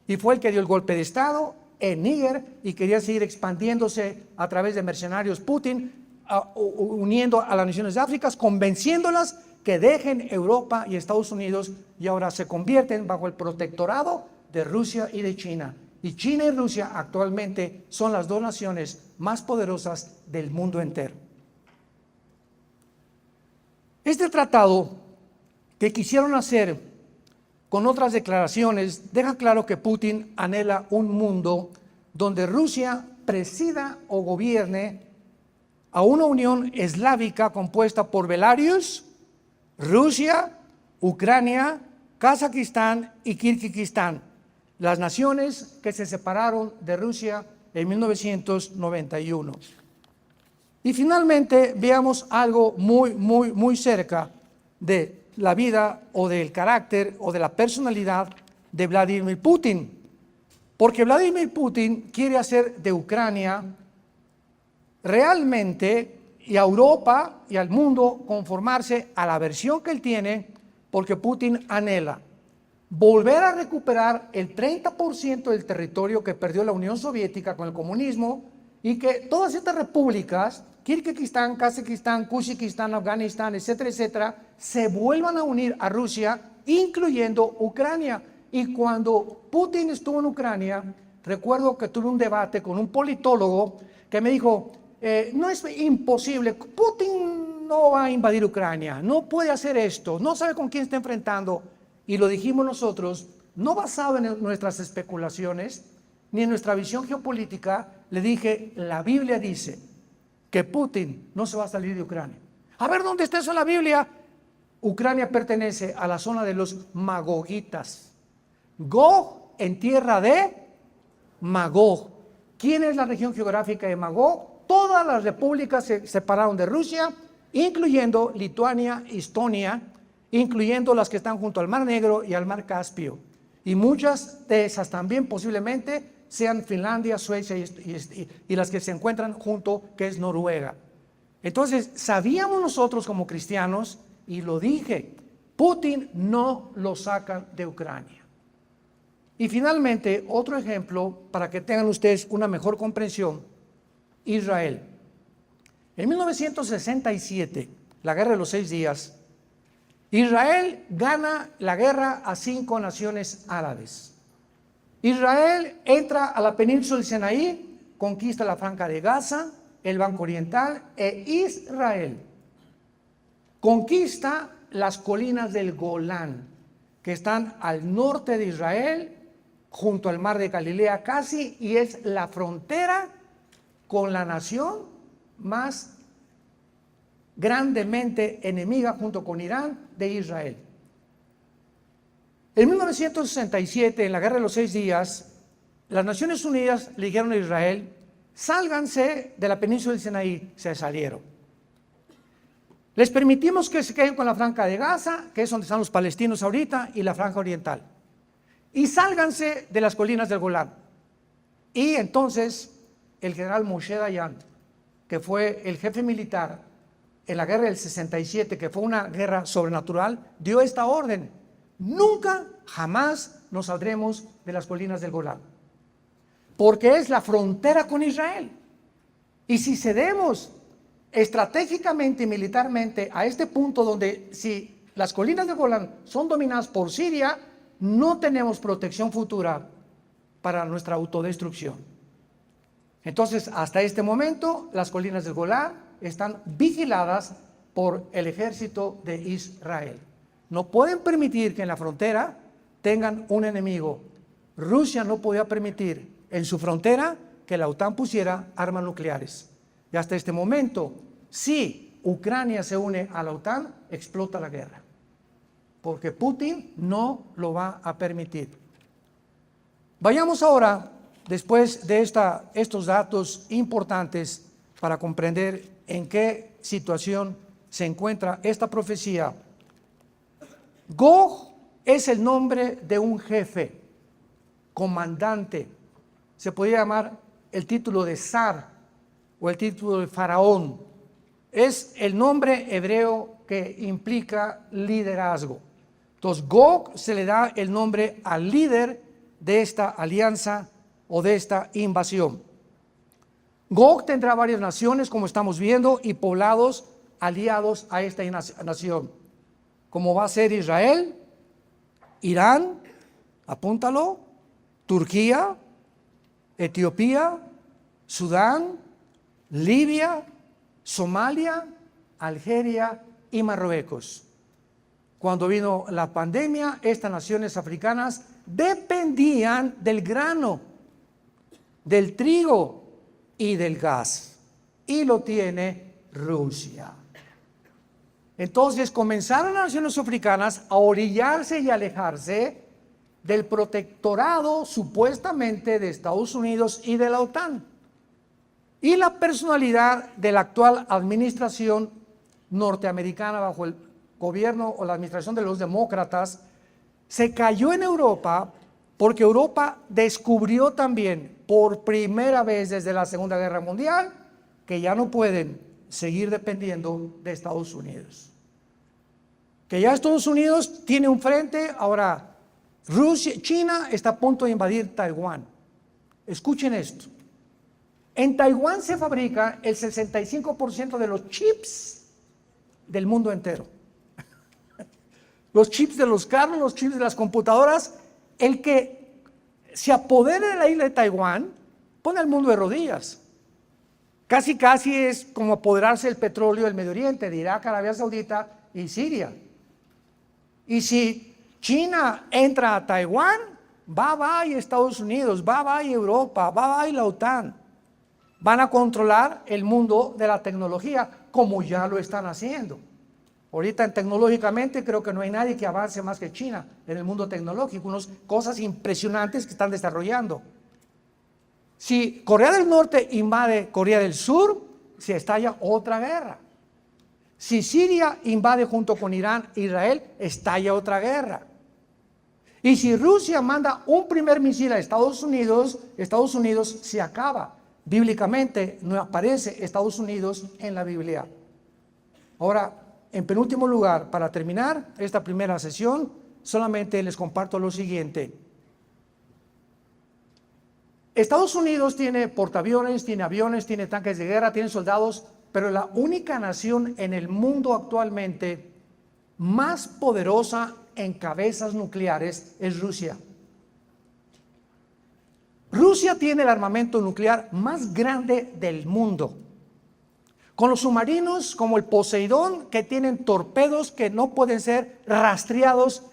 Y fue el que dio el golpe de Estado en Níger y quería seguir expandiéndose a través de mercenarios Putin, uniendo a las naciones de África, convenciéndolas que dejen Europa y Estados Unidos y ahora se convierten bajo el protectorado de Rusia y de China. Y China y Rusia actualmente son las 2 naciones más poderosas del mundo entero. Este tratado que quisieron hacer con otras declaraciones deja claro que Putin anhela un mundo donde Rusia presida o gobierne a una unión eslávica compuesta por Belarus, Rusia, Ucrania, Kazajistán y Kirguistán, las naciones que se separaron de Rusia en 1991. Y finalmente veamos algo muy cerca de la vida o del carácter o de la personalidad de Vladimir Putin. Porque Vladimir Putin quiere hacer de Ucrania realmente, y a Europa y al mundo, conformarse a la versión que él tiene, porque Putin anhela volver a recuperar el 30% del territorio que perdió la Unión Soviética con el comunismo, y que todas estas repúblicas, Kirguistán, Kazajistán, Kuzbekistán, Afganistán, etcétera, etcétera, se vuelvan a unir a Rusia, incluyendo Ucrania. Y cuando Putin estuvo en Ucrania, recuerdo que tuve un debate con un politólogo que me dijo, no es imposible, Putin no va a invadir Ucrania, no puede hacer esto, no sabe con quién está enfrentando. Y lo dijimos nosotros, no basado en nuestras especulaciones, ni en nuestra visión geopolítica. Le dije, la Biblia dice que Putin no se va a salir de Ucrania. A ver, ¿dónde está eso en la Biblia? Ucrania pertenece a la zona de los magogitas. Gog en tierra de Magog. ¿Quién es la región geográfica de Magog? Todas las repúblicas se separaron de Rusia, incluyendo Lituania, Estonia, incluyendo las que están junto al Mar Negro y al Mar Caspio. Y muchas de esas también posiblemente sean Finlandia, Suecia y las que se encuentran junto, que es Noruega. Entonces, sabíamos nosotros como cristianos, y lo dije, Putin no lo saca de Ucrania. Y finalmente, otro ejemplo para que tengan ustedes una mejor comprensión, Israel. En 1967, la Guerra de los 6 días, Israel gana la guerra a 5 naciones árabes. Israel entra a la península del Sinaí, conquista la Franja de Gaza, el Banco Oriental, e Israel conquista las colinas del Golán, que están al norte de Israel, junto al mar de Galilea casi, y es la frontera con la nación más grandemente enemiga, junto con Irán, de Israel. En 1967, en la Guerra de los 6 días, las Naciones Unidas le dijeron a Israel, sálganse de la península del Sinaí. Se salieron. Les permitimos que se queden con la Franja de Gaza, que es donde están los palestinos ahorita, y la Franja Oriental. Y sálganse de las colinas del Golán. Y entonces el general Moshe Dayan, que fue el jefe militar en la guerra del 67, que fue una guerra sobrenatural, dio esta orden: nunca, jamás nos saldremos de las colinas del Golán, porque es la frontera con Israel. Y si cedemos estratégicamente y militarmente a este punto, donde si las colinas del Golán son dominadas por Siria, no tenemos protección futura para nuestra autodestrucción. Entonces, hasta este momento, las colinas del Golán están vigiladas por el ejército de Israel. No pueden permitir que en la frontera tengan un enemigo. Rusia no podía permitir en su frontera que la OTAN pusiera armas nucleares. Y hasta este momento, si Ucrania se une a la OTAN, explota la guerra, porque Putin no lo va a permitir. Vayamos ahora, después de estos datos importantes, para comprender en qué situación se encuentra esta profecía, Gog es el nombre de un jefe, comandante. Se podría llamar el título de zar o el título de faraón. Es el nombre hebreo que implica liderazgo. Entonces, Gog se le da el nombre al líder de esta alianza o de esta invasión. Gog tendrá varias naciones, como estamos viendo, y poblados aliados a esta nación, como va a ser Israel, Irán, apúntalo, Turquía, Etiopía, Sudán, Libia, Somalia, Algeria y Marruecos. Cuando vino la pandemia, estas naciones africanas dependían del grano, del trigo y del gas, y lo tiene Rusia. Entonces comenzaron las naciones africanas a orillarse y alejarse del protectorado supuestamente de Estados Unidos y de la OTAN. Y la personalidad de la actual administración norteamericana bajo el gobierno o la administración de los demócratas se cayó en Europa, porque Europa descubrió también por primera vez desde la Segunda Guerra Mundial que ya no pueden seguir dependiendo de Estados Unidos. Que ya Estados Unidos tiene un frente. Ahora China está a punto de invadir Taiwán. Escuchen esto. En Taiwán se fabrica el 65% de los chips del mundo entero. Los chips de los carros, los chips de las computadoras. El que se apodere de la isla de Taiwán pone al mundo de rodillas. Casi es como apoderarse del petróleo del Medio Oriente, de Irak, Arabia Saudita y Siria. Y si China entra a Taiwán, va Estados Unidos, va Europa, va la OTAN. Van a controlar el mundo de la tecnología, como ya lo están haciendo. Ahorita tecnológicamente creo que no hay nadie que avance más que China en el mundo tecnológico, unas cosas impresionantes que están desarrollando. Si Corea del Norte invade Corea del Sur, se estalla otra guerra. Si Siria invade junto con Irán, Israel, estalla otra guerra. Y si Rusia manda un primer misil a Estados Unidos se acaba. Bíblicamente no aparece Estados Unidos en la Biblia. Ahora, en penúltimo lugar, para terminar esta primera sesión, solamente les comparto lo siguiente. Estados Unidos tiene portaaviones, tiene aviones, tiene tanques de guerra, tiene soldados, pero la única nación en el mundo actualmente más poderosa en cabezas nucleares es Rusia. Rusia tiene el armamento nuclear más grande del mundo, con los submarinos como el Poseidón, que tienen torpedos que no pueden ser rastreados,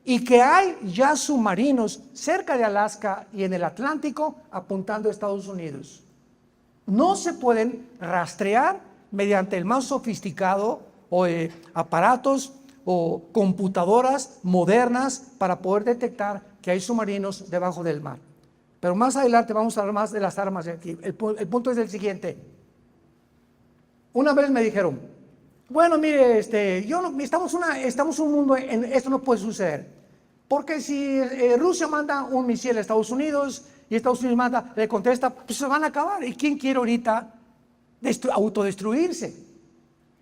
y que hay ya submarinos cerca de Alaska y en el Atlántico apuntando a Estados Unidos. No se pueden rastrear mediante el más sofisticado o aparatos o computadoras modernas para poder detectar que hay submarinos debajo del mar. Pero más adelante vamos a hablar más de las armas de aquí. El punto es el siguiente. Una vez me dijeron, bueno, mire, estamos en un mundo, esto no puede suceder. Porque si Rusia manda un misil a Estados Unidos y Estados Unidos le contesta, pues se van a acabar. ¿Y quién quiere ahorita autodestruirse?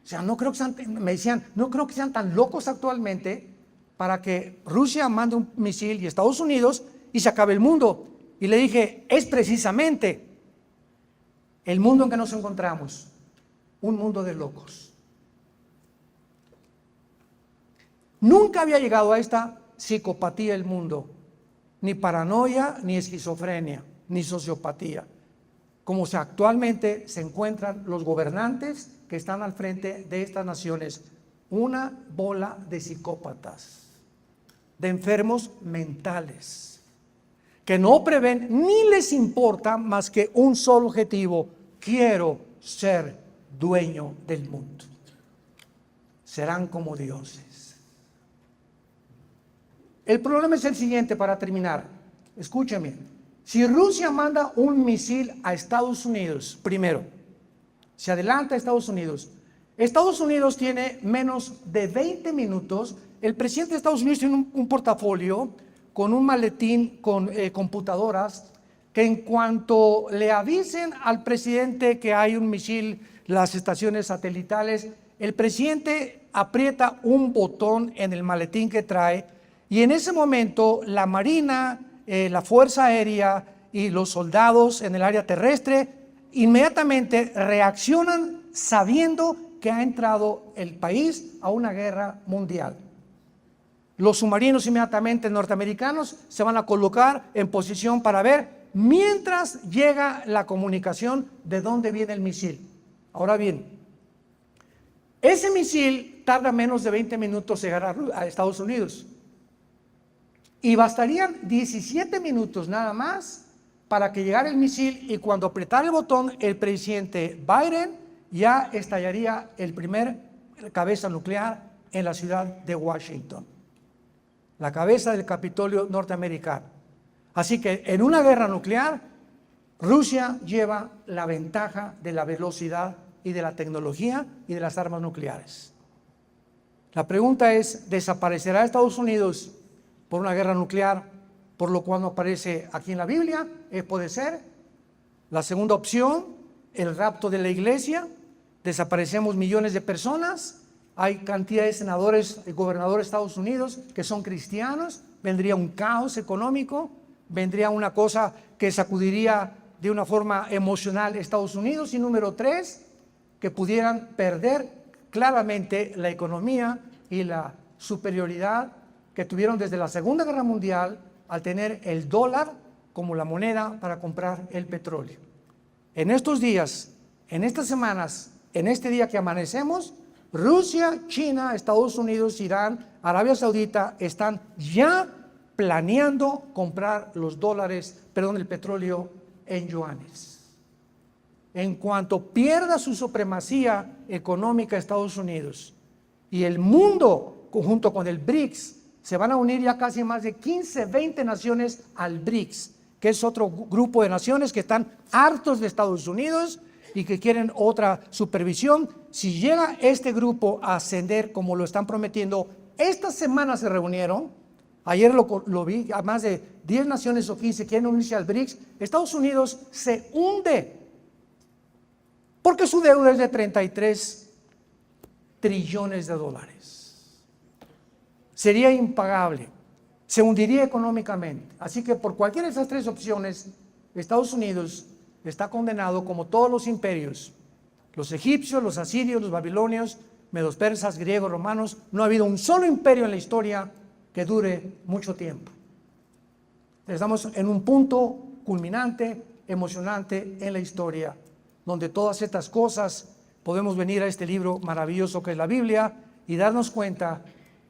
O sea, me decían, no creo que sean tan locos actualmente para que Rusia mande un misil y Estados Unidos y se acabe el mundo. Y le dije, es precisamente el mundo en que nos encontramos, un mundo de locos. Nunca había llegado a esta psicopatía el mundo, ni paranoia, ni esquizofrenia, ni sociopatía, como actualmente se encuentran los gobernantes que están al frente de estas naciones, una bola de psicópatas, de enfermos mentales, que no prevén ni les importa más que un solo objetivo: quiero ser dueño del mundo. Serán como dioses. El problema es el siguiente, para terminar. Escúchame. Si Rusia manda un misil a Estados Unidos, primero, se adelanta a Estados Unidos tiene menos de 20 minutos el presidente de Estados Unidos tiene un portafolio con un maletín con computadoras que en cuanto le avisen al presidente que hay un misil, las estaciones satelitales, el presidente aprieta un botón en el maletín que trae y en ese momento la Marina, la Fuerza Aérea y los soldados en el área terrestre inmediatamente reaccionan sabiendo que ha entrado el país a una guerra mundial. Los submarinos inmediatamente norteamericanos se van a colocar en posición para ver mientras llega la comunicación de dónde viene el misil. Ahora bien, ese misil tarda menos de 20 minutos en llegar a Estados Unidos y bastarían 17 minutos nada más para que llegara el misil y cuando apretara el botón el presidente Biden ya estallaría el primer cabeza nuclear en la ciudad de Washington, la cabeza del Capitolio norteamericano. Así que en una guerra nuclear, Rusia lleva la ventaja de la velocidad y de la tecnología y de las armas nucleares. La pregunta es, ¿desaparecerá Estados Unidos por una guerra nuclear, por lo cual no aparece aquí en la Biblia? Puede ser. La segunda opción, el rapto de la iglesia, desaparecemos millones de personas, hay cantidad de senadores y gobernadores de Estados Unidos que son cristianos, vendría un caos económico, vendría una cosa que sacudiría de una forma emocional Estados Unidos. Y número 3, que pudieran perder claramente la economía y la superioridad que tuvieron desde la Segunda Guerra Mundial al tener el dólar como la moneda para comprar el petróleo. En estos días, en estas semanas, en este día que amanecemos, Rusia, China, Estados Unidos, Irán, Arabia Saudita están ya planeando comprar el petróleo en yuanes. En cuanto pierda su supremacía económica Estados Unidos y el mundo junto con el BRICS, se van a unir ya casi más de 15, 20 naciones al BRICS, que es otro grupo de naciones que están hartos de Estados Unidos y que quieren otra supervisión. Si llega este grupo a ascender como lo están prometiendo, esta semana se reunieron, ayer lo vi, a más de 10 naciones o 15 quieren unirse al BRICS. Estados Unidos se hunde porque su deuda es de 33 trillones de dólares. Sería impagable, se hundiría económicamente. Así que por cualquiera de esas 3 opciones, Estados Unidos está condenado como todos los imperios, los egipcios, los asirios, los babilonios, medos persas, griegos, romanos. No ha habido un solo imperio en la historia que dure mucho tiempo. Estamos en un punto culminante, emocionante en la historia, donde todas estas cosas podemos venir a este libro maravilloso que es la Biblia y darnos cuenta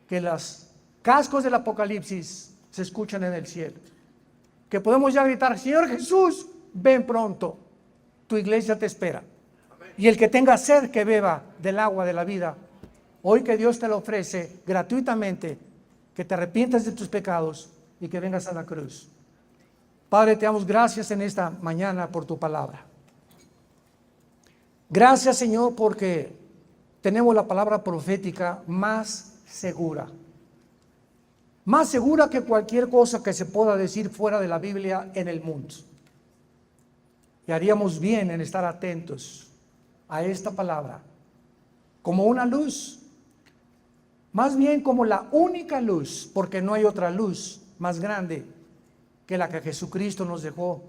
que los cascos del Apocalipsis se escuchan en el cielo, que podemos ya gritar: Señor Jesús, ven pronto, tu iglesia te espera. Y el que tenga sed, que beba del agua de la vida. Hoy que Dios te lo ofrece gratuitamente, que te arrepientas de tus pecados y que vengas a la cruz. Padre, te damos gracias en esta mañana por tu palabra. Gracias, Señor, porque tenemos la palabra profética más segura que cualquier cosa que se pueda decir fuera de la Biblia en el mundo. Y haríamos bien en estar atentos a esta palabra como una luz, más bien como la única luz, porque no hay otra luz más grande que la que Jesucristo nos dejó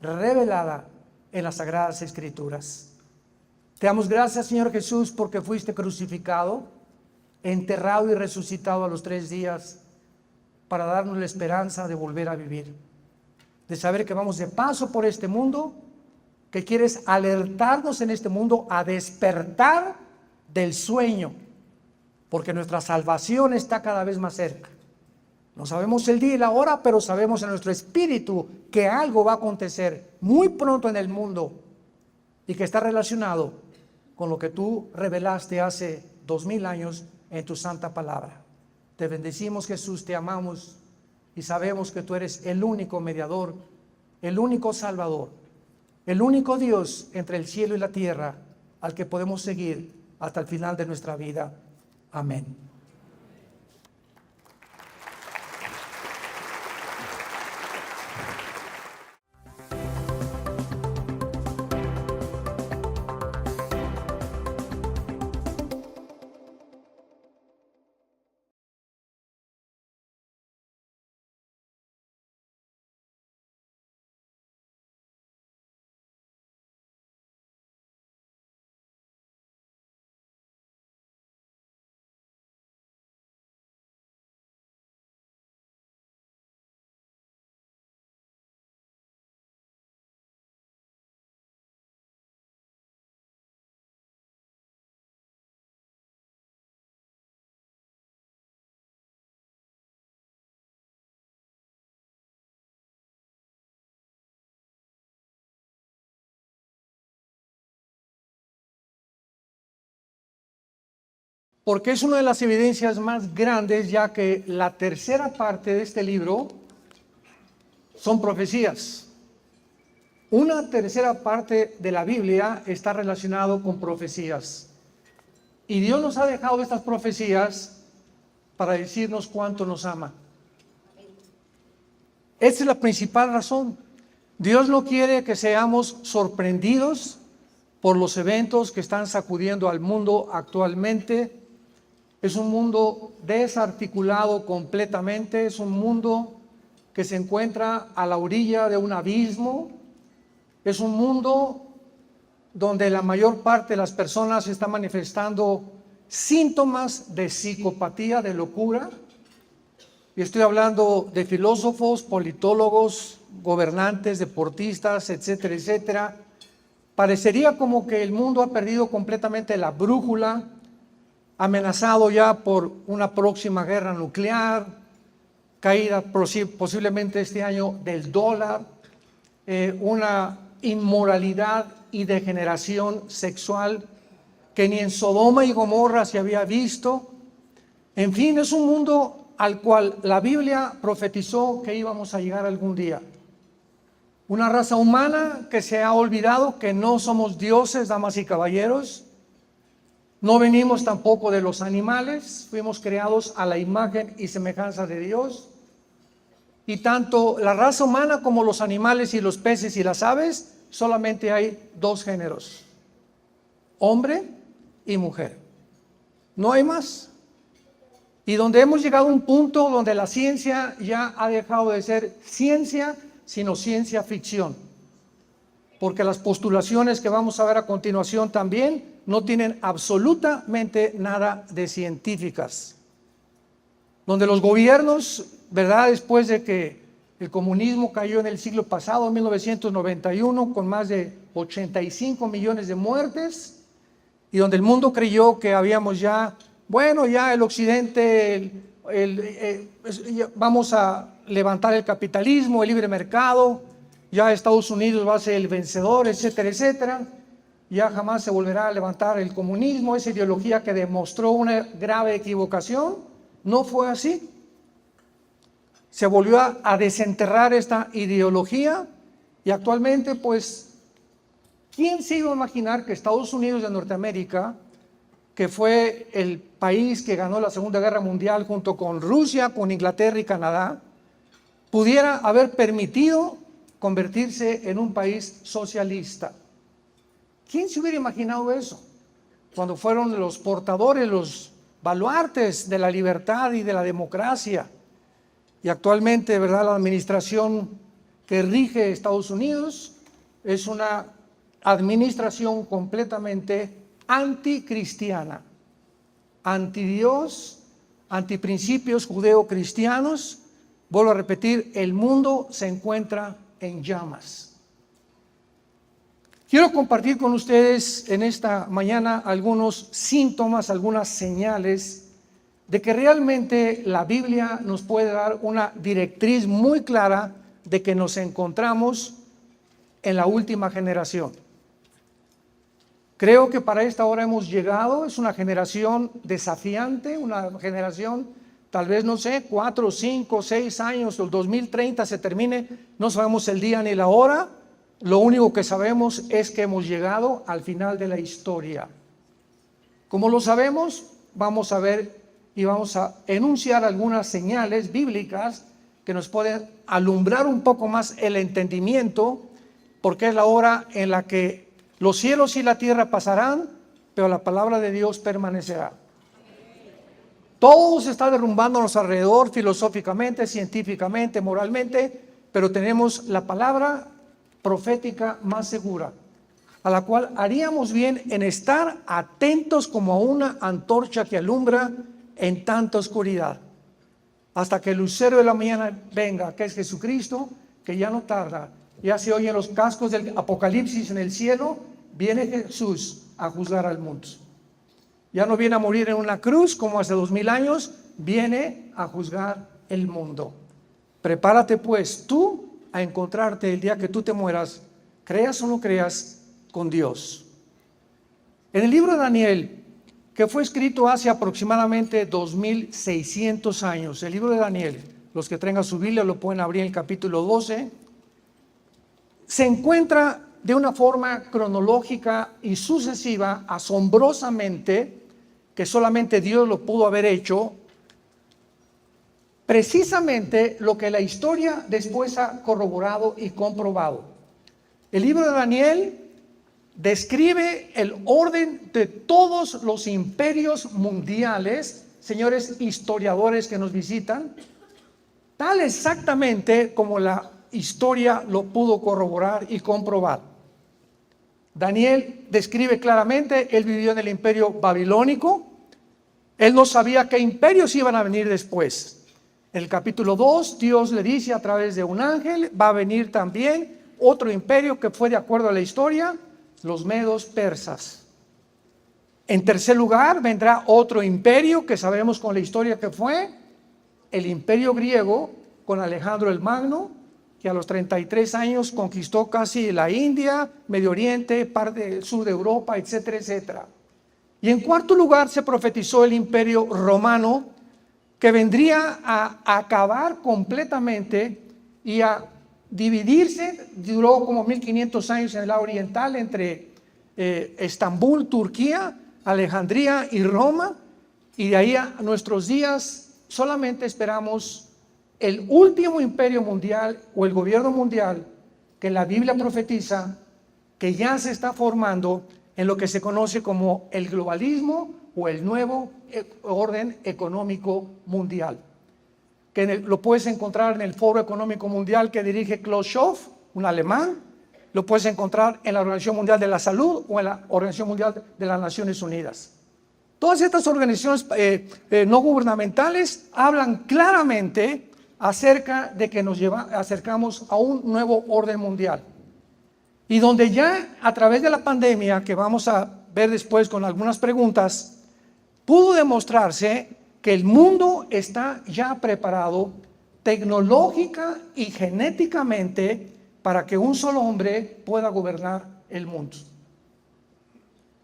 revelada en las Sagradas Escrituras. Te damos gracias, Señor Jesús, porque fuiste crucificado, enterrado y resucitado a los 3 días para darnos la esperanza de volver a vivir, de saber que vamos de paso por este mundo, que quieres alertarnos en este mundo a despertar del sueño, porque nuestra salvación está cada vez más cerca. No sabemos el día y la hora, pero sabemos en nuestro espíritu que algo va a acontecer muy pronto en el mundo y que está relacionado con lo que tú revelaste hace 2000 años en tu santa palabra. Te bendecimos, Jesús, te amamos y sabemos que tú eres el único mediador, el único salvador, el único Dios entre el cielo y la tierra al que podemos seguir hasta el final de nuestra vida. Amén. porque es una de las evidencias más grandes, ya que la tercera parte de este libro son profecías. Una tercera parte de la Biblia está relacionado con profecías. Y Dios nos ha dejado estas profecías para decirnos cuánto nos ama. Esa es la principal razón. Dios no quiere que seamos sorprendidos por los eventos que están sacudiendo al mundo actualmente. Es un mundo desarticulado completamente, es un mundo que se encuentra a la orilla de un abismo, es un mundo donde la mayor parte de las personas están manifestando síntomas de psicopatía, de locura. Y estoy hablando de filósofos, politólogos, gobernantes, deportistas, etcétera, etcétera. Parecería como que el mundo ha perdido completamente la brújula, amenazado ya por una próxima guerra nuclear, caída posiblemente este año del dólar, una inmoralidad y degeneración sexual que ni en Sodoma y Gomorra se había visto. En fin, es un mundo al cual la Biblia profetizó que íbamos a llegar algún día. Una raza humana que se ha olvidado que no somos dioses, damas y caballeros. No venimos tampoco de los animales, fuimos creados a la imagen y semejanza de Dios. Y tanto la raza humana como los animales y los peces y las aves, solamente hay dos géneros: hombre y mujer. No hay más. Y donde hemos llegado a un punto donde la ciencia ya ha dejado de ser ciencia, sino ciencia ficción. Porque las postulaciones que vamos a ver a continuación también no tienen absolutamente nada de científicas. Donde los gobiernos, ¿verdad?, después de que el comunismo cayó en el siglo pasado, en 1991, con más de 85 millones de muertes, y donde el mundo creyó que habíamos ya, bueno, ya el occidente, vamos a levantar el capitalismo, el libre mercado, ya Estados Unidos va a ser el vencedor, etcétera, etcétera. Ya jamás se volverá a levantar el comunismo, esa ideología que demostró una grave equivocación. No fue así. Se volvió a desenterrar esta ideología y actualmente, pues, ¿quién se iba a imaginar que Estados Unidos de Norteamérica, que fue el país que ganó la Segunda Guerra Mundial junto con Rusia, con Inglaterra y Canadá, pudiera haber permitido convertirse en un país socialista? ¿Quién se hubiera imaginado eso? Cuando fueron los portadores, los baluartes de la libertad y de la democracia. Y actualmente, ¿verdad?, la administración que rige Estados Unidos es una administración completamente anticristiana, antidios, antiprincipios judeo-cristianos. Vuelvo a repetir, el mundo se encuentra en llamas. Quiero compartir con ustedes en esta mañana algunos síntomas, algunas señales de que realmente la Biblia nos puede dar una directriz muy clara de que nos encontramos en la última generación. Creo que para esta hora hemos llegado, es una generación desafiante, una generación, tal vez, no sé, 4, 5, 6 años, el 2030 se termine, no sabemos el día ni la hora. Lo único que sabemos es que hemos llegado al final de la historia. Como lo sabemos, vamos a ver y vamos a enunciar algunas señales bíblicas que nos pueden alumbrar un poco más el entendimiento, porque es la hora en la que los cielos y la tierra pasarán, pero la palabra de Dios permanecerá. Todo se está derrumbándonos alrededor, filosóficamente, científicamente, moralmente, pero tenemos la palabra profética más segura, a la cual haríamos bien en estar atentos como a una antorcha que alumbra en tanta oscuridad, hasta que el lucero de la mañana venga, que es Jesucristo, que ya no tarda. Ya se oyen los cascos del Apocalipsis en el cielo, viene Jesús a juzgar al mundo. Ya no viene a morir en una cruz como hace 2000 años, viene a juzgar el mundo. Prepárate pues tú a encontrarte el día que tú te mueras, creas o no creas, con Dios. En el libro de Daniel, que fue escrito hace aproximadamente 2600 años. El libro de Daniel, los que tengan su Biblia lo pueden abrir en el capítulo 12. Se encuentra de una forma cronológica y sucesiva, asombrosamente, que solamente Dios lo pudo haber hecho, precisamente lo que la historia después ha corroborado y comprobado. El libro de Daniel describe el orden de todos los imperios mundiales, señores historiadores que nos visitan, tal exactamente como la historia lo pudo corroborar y comprobar. Daniel describe claramente, él vivió en el imperio babilónico, él no sabía qué imperios iban a venir después. En el capítulo 2, Dios le dice a través de un ángel, va a venir también otro imperio que fue de acuerdo a la historia, los medos persas. En tercer lugar, vendrá otro imperio que sabemos con la historia que fue, el imperio griego con Alejandro el Magno, que a los 33 años conquistó casi la India, Medio Oriente, parte del sur de Europa, etcétera, etcétera. Y en cuarto lugar se profetizó el imperio romano, que vendría a acabar completamente y a dividirse, duró como 1500 años en el lado oriental entre Estambul, Turquía, Alejandría y Roma, y de ahí a nuestros días solamente esperamos el último imperio mundial o el gobierno mundial que la Biblia profetiza que ya se está formando en lo que se conoce como el globalismo o el nuevo orden económico mundial, que lo puedes encontrar en el Foro Económico Mundial que dirige Klaus Schwab, un alemán, lo puedes encontrar en la Organización Mundial de la Salud o en la Organización Mundial de las Naciones Unidas. Todas estas organizaciones no gubernamentales hablan claramente acerca de que nos acercamos a un nuevo orden mundial. Y donde ya a través de la pandemia, que vamos a ver después con algunas preguntas, pudo demostrarse que el mundo está ya preparado tecnológica y genéticamente para que un solo hombre pueda gobernar el mundo.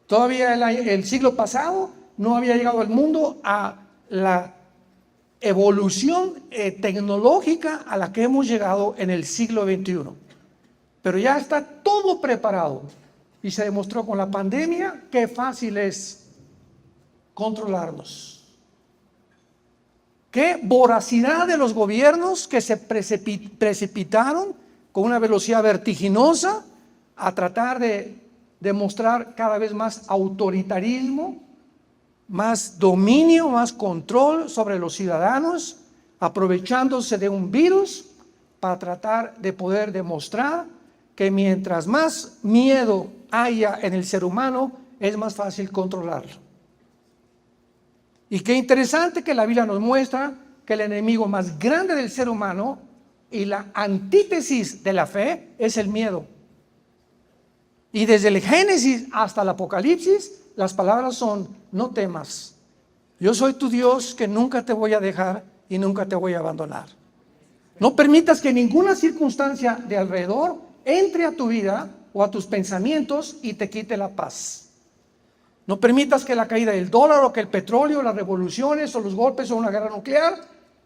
Todavía el siglo pasado no había llegado el mundo a la evolución tecnológica a la que hemos llegado en el siglo XXI. Pero ya está todo preparado y se demostró con la pandemia qué fácil es controlarnos. Qué voracidad de los gobiernos que se precipitaron con una velocidad vertiginosa a tratar de demostrar cada vez más autoritarismo, más dominio, más control sobre los ciudadanos, aprovechándose de un virus para tratar de poder demostrar que mientras más miedo haya en el ser humano, es más fácil controlarlo. Y qué interesante que la Biblia nos muestra que el enemigo más grande del ser humano y la antítesis de la fe es el miedo. Y desde el Génesis hasta el Apocalipsis, las palabras son: no temas, yo soy tu Dios que nunca te voy a dejar y nunca te voy a abandonar. No permitas que ninguna circunstancia de alrededor entre a tu vida o a tus pensamientos y te quite la paz. No permitas que la caída del dólar o que el petróleo, las revoluciones o los golpes o una guerra nuclear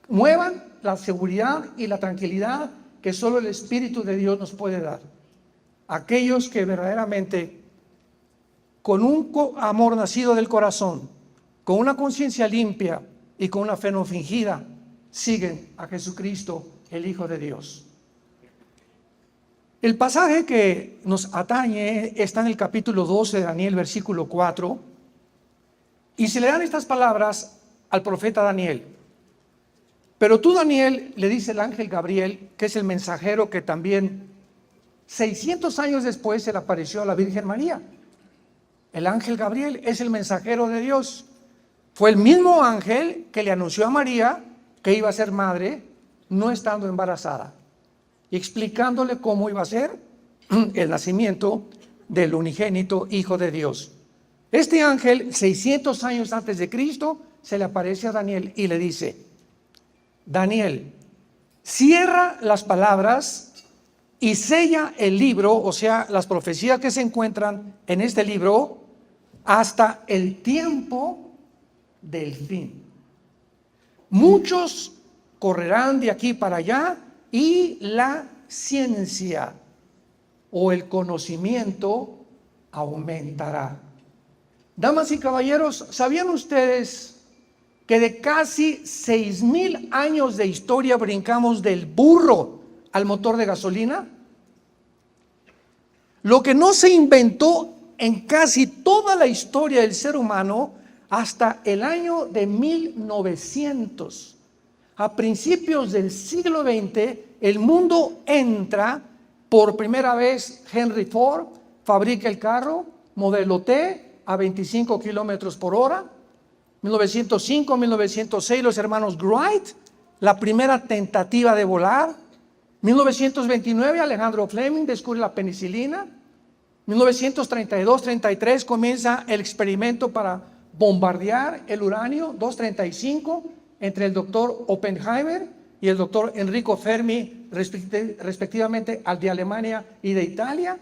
muevan la seguridad y la tranquilidad que solo el Espíritu de Dios nos puede dar. Aquellos que verdaderamente, con un amor nacido del corazón, con una conciencia limpia y con una fe no fingida, siguen a Jesucristo, el Hijo de Dios. El pasaje que nos atañe está en el capítulo 12 de Daniel, versículo 4, y se le dan estas palabras al profeta Daniel. Pero tú, Daniel, le dice el ángel Gabriel, que es el mensajero que también 600 años después se le apareció a la Virgen María. El ángel Gabriel es el mensajero de Dios. Fue el mismo ángel que le anunció a María que iba a ser madre, no estando embarazada, y explicándole cómo iba a ser el nacimiento del unigénito Hijo de Dios. Este ángel, 600 años antes de Cristo, se le aparece a Daniel y le dice: Daniel, cierra las palabras y sella el libro, o sea, las profecías que se encuentran en este libro, hasta el tiempo del fin. Muchos correrán de aquí para allá y la ciencia o el conocimiento aumentará. Damas y caballeros, ¿sabían ustedes que de casi 6,000 años de historia brincamos del burro al motor de gasolina? Lo que no se inventó en casi toda la historia del ser humano hasta el año de 1900. A principios del siglo XX, el mundo entra por primera vez. Henry Ford fabrica el carro modelo T a 25 kilómetros por hora. 1905, 1906, los hermanos Wright, la primera tentativa de volar. 1929, Alejandro Fleming descubre la penicilina. 1932-33 comienza el experimento para bombardear el uranio 235 entre el doctor Oppenheimer y el doctor Enrico Fermi, respectivamente, al de Alemania y de Italia,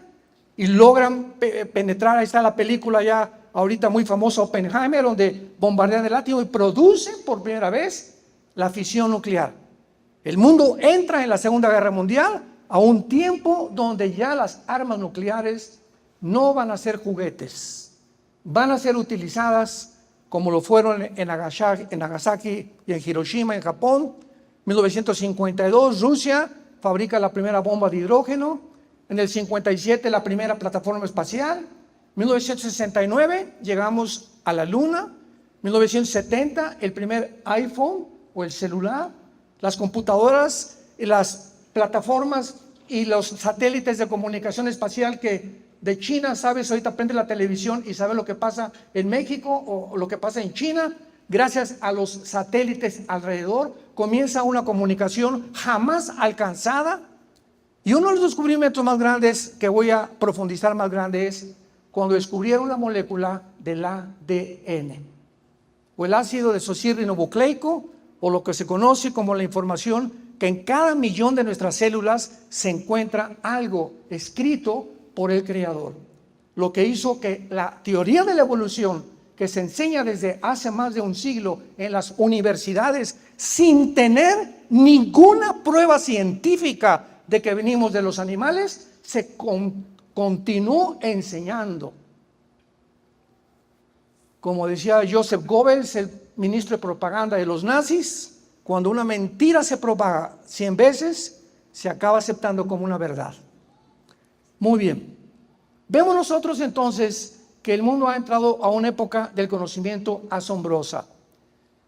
y logran penetrar. Ahí está la película ya ahorita muy famosa, Oppenheimer, donde bombardean el átomo y producen por primera vez la fisión nuclear. El mundo entra en la Segunda Guerra Mundial a un tiempo donde ya las armas nucleares no van a ser juguetes, van a ser utilizadas como lo fueron en Nagasaki y en Hiroshima, en Japón. 1952, Rusia fabrica la primera bomba de hidrógeno. En el 57, la primera plataforma espacial. 1969, llegamos a la Luna. 1970, el primer iPhone o el celular. Las computadoras, las plataformas y los satélites de comunicación espacial que de China, sabes, ahorita prende la televisión y sabes lo que pasa en México o lo que pasa en China. Gracias a los satélites alrededor, comienza una comunicación jamás alcanzada. Y uno de los descubrimientos más grandes, que voy a profundizar más grande, es cuando descubrieron la molécula del ADN, o el ácido desoxirribonucleico, o lo que se conoce como la información, que en cada millón de nuestras células se encuentra algo escrito por el Creador. Lo que hizo que la teoría de la evolución, que se enseña desde hace más de un siglo en las universidades, sin tener ninguna prueba científica de que venimos de los animales, se continuó enseñando. Como decía Joseph Goebbels, el ministro de propaganda de los nazis, cuando una mentira se propaga 100 veces, se acaba aceptando como una verdad. Muy bien. Vemos nosotros entonces que el mundo ha entrado a una época del conocimiento asombrosa.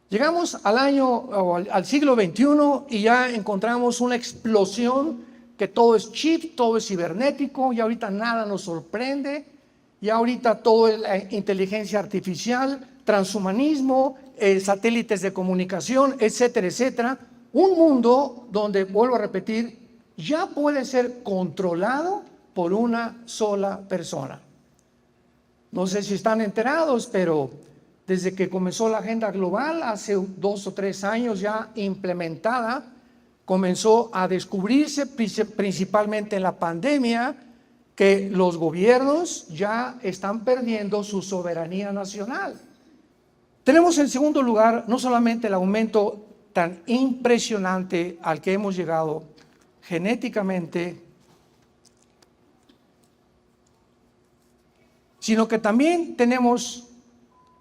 Llegamos al siglo XXI y ya encontramos una explosión, que todo es chip, todo es cibernético, y ahorita nada nos sorprende, y ahorita todo es la inteligencia artificial, transhumanismo, satélites de comunicación, etcétera, etcétera. Un mundo donde, vuelvo a repetir, ya puede ser controlado por una sola persona. No sé si están enterados, pero desde que comenzó la agenda global, hace 2 o 3 años ya implementada, comenzó a descubrirse principalmente en la pandemia que los gobiernos ya están perdiendo su soberanía nacional. Tenemos en segundo lugar no solamente el aumento tan impresionante al que hemos llegado genéticamente, sino que también tenemos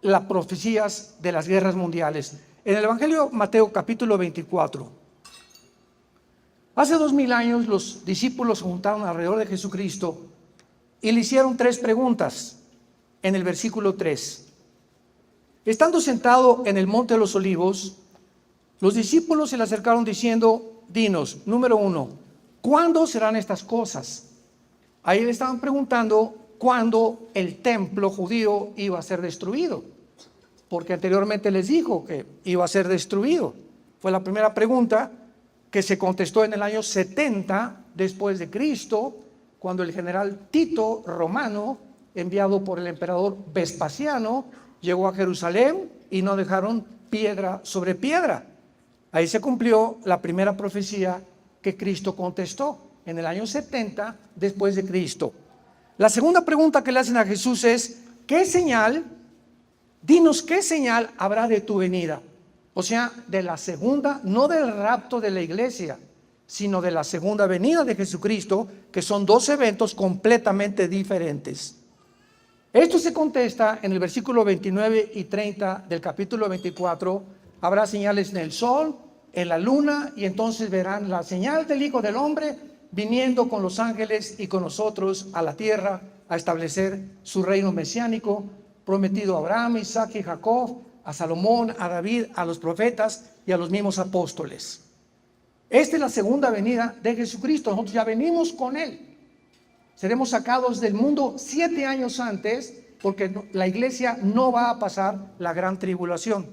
las profecías de las guerras mundiales. En el Evangelio Mateo capítulo 24, hace 2000 años los discípulos se juntaron alrededor de Jesucristo y le hicieron 3 preguntas en el versículo 3. Estando sentado en el monte de los olivos, los discípulos se le acercaron diciendo: dinos, número 1, ¿cuándo serán estas cosas? Ahí le estaban preguntando cuándo el templo judío iba a ser destruido, porque anteriormente les dijo que iba a ser destruido. Fue la primera pregunta que se contestó en el año 70 después de Cristo, cuando el general Tito romano, enviado por el emperador Vespasiano, llegó a Jerusalén y no dejaron piedra sobre piedra. Ahí se cumplió la primera profecía que Cristo contestó en el año 70 después de Cristo. La segunda pregunta que le hacen a Jesús es: ¿qué señal? Dinos qué señal habrá de tu venida. O sea, de la segunda, no del rapto de la iglesia, sino de la segunda venida de Jesucristo, que son dos eventos completamente diferentes. Esto se contesta en el versículo 29 y 30 del capítulo 24. Habrá señales en el sol, en la luna, y entonces verán la señal del Hijo del Hombre viniendo con los ángeles y con nosotros a la tierra a establecer su reino mesiánico, prometido a Abraham, Isaac y Jacob, a Salomón, a David, a los profetas y a los mismos apóstoles. Esta es la segunda venida de Jesucristo. Nosotros ya venimos con Él. Seremos sacados del mundo 7 años antes, porque la iglesia no va a pasar la gran tribulación.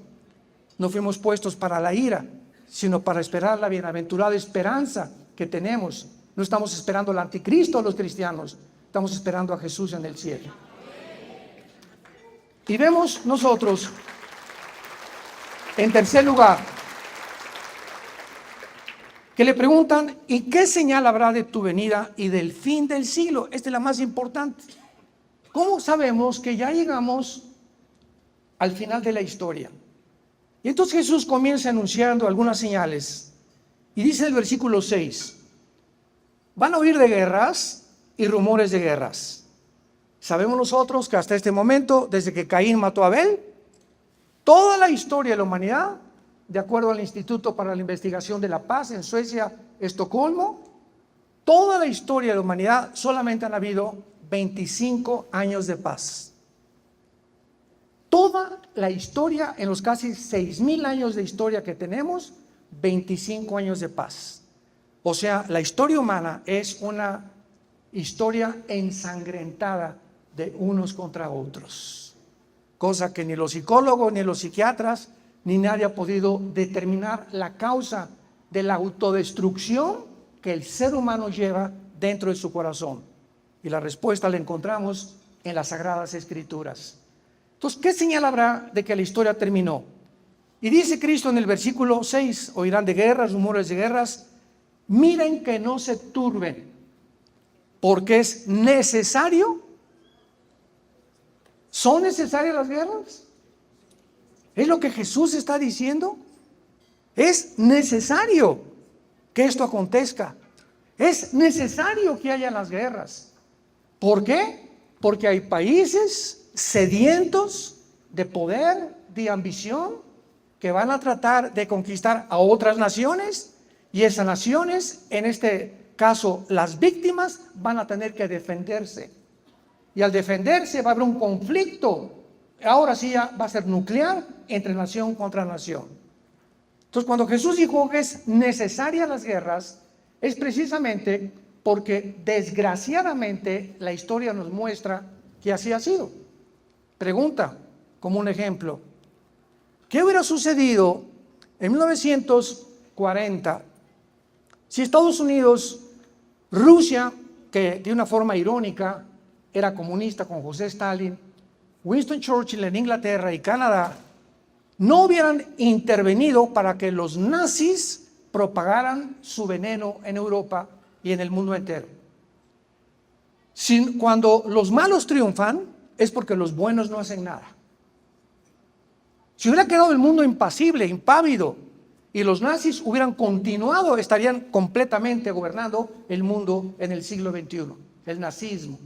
No fuimos puestos para la ira, sino para esperar la bienaventurada esperanza que tenemos. No estamos esperando al anticristo los cristianos, estamos esperando a Jesús en el cielo. Y vemos nosotros, en tercer lugar, que le preguntan, ¿y qué señal habrá de tu venida y del fin del siglo? Esta es la más importante. ¿Cómo sabemos que ya llegamos al final de la historia? Y entonces Jesús comienza anunciando algunas señales. Y dice el versículo 6, van a oír de guerras y rumores de guerras. Sabemos nosotros que hasta este momento, desde que Caín mató a Abel, toda la historia de la humanidad, de acuerdo al Instituto para la Investigación de la Paz en Suecia, Estocolmo, toda la historia de la humanidad solamente han habido 25 años de paz. Toda la historia, en los casi 6,000 años de historia que tenemos, 25 años de paz. O sea, la historia humana es una historia ensangrentada de unos contra otros, cosa que ni los psicólogos, ni los psiquiatras, ni nadie ha podido determinar la causa de la autodestrucción que el ser humano lleva dentro de su corazón. Y la respuesta la encontramos en las Sagradas Escrituras. Entonces, ¿qué señal habrá de que la historia terminó? Y dice Cristo en el versículo 6, oirán de guerras, rumores de guerras. Miren que no se turben, porque es necesario. ¿Son necesarias las guerras? ¿Es lo que Jesús está diciendo? Es necesario que esto acontezca. Es necesario que haya las guerras. ¿Por qué? Porque hay países sedientos de poder, de ambición, que van a tratar de conquistar a otras naciones, y esas naciones, en este caso las víctimas, van a tener que defenderse. Y al defenderse va a haber un conflicto. Ahora sí ya va a ser nuclear entre nación contra nación. Entonces, cuando Jesús dijo que es necesaria las guerras, es precisamente porque desgraciadamente la historia nos muestra que así ha sido. Pregunta, como un ejemplo, ¿qué hubiera sucedido en 1940 si Estados Unidos, Rusia, que de una forma irónica era comunista con José Stalin, Winston Churchill en Inglaterra y Canadá, no hubieran intervenido para que los nazis propagaran su veneno en Europa y en el mundo entero? Cuando los malos triunfan, es porque los buenos no hacen nada. Si hubiera quedado el mundo impasible, impávido, y los nazis hubieran continuado, estarían completamente gobernando el mundo en el siglo XXI, el nazismo.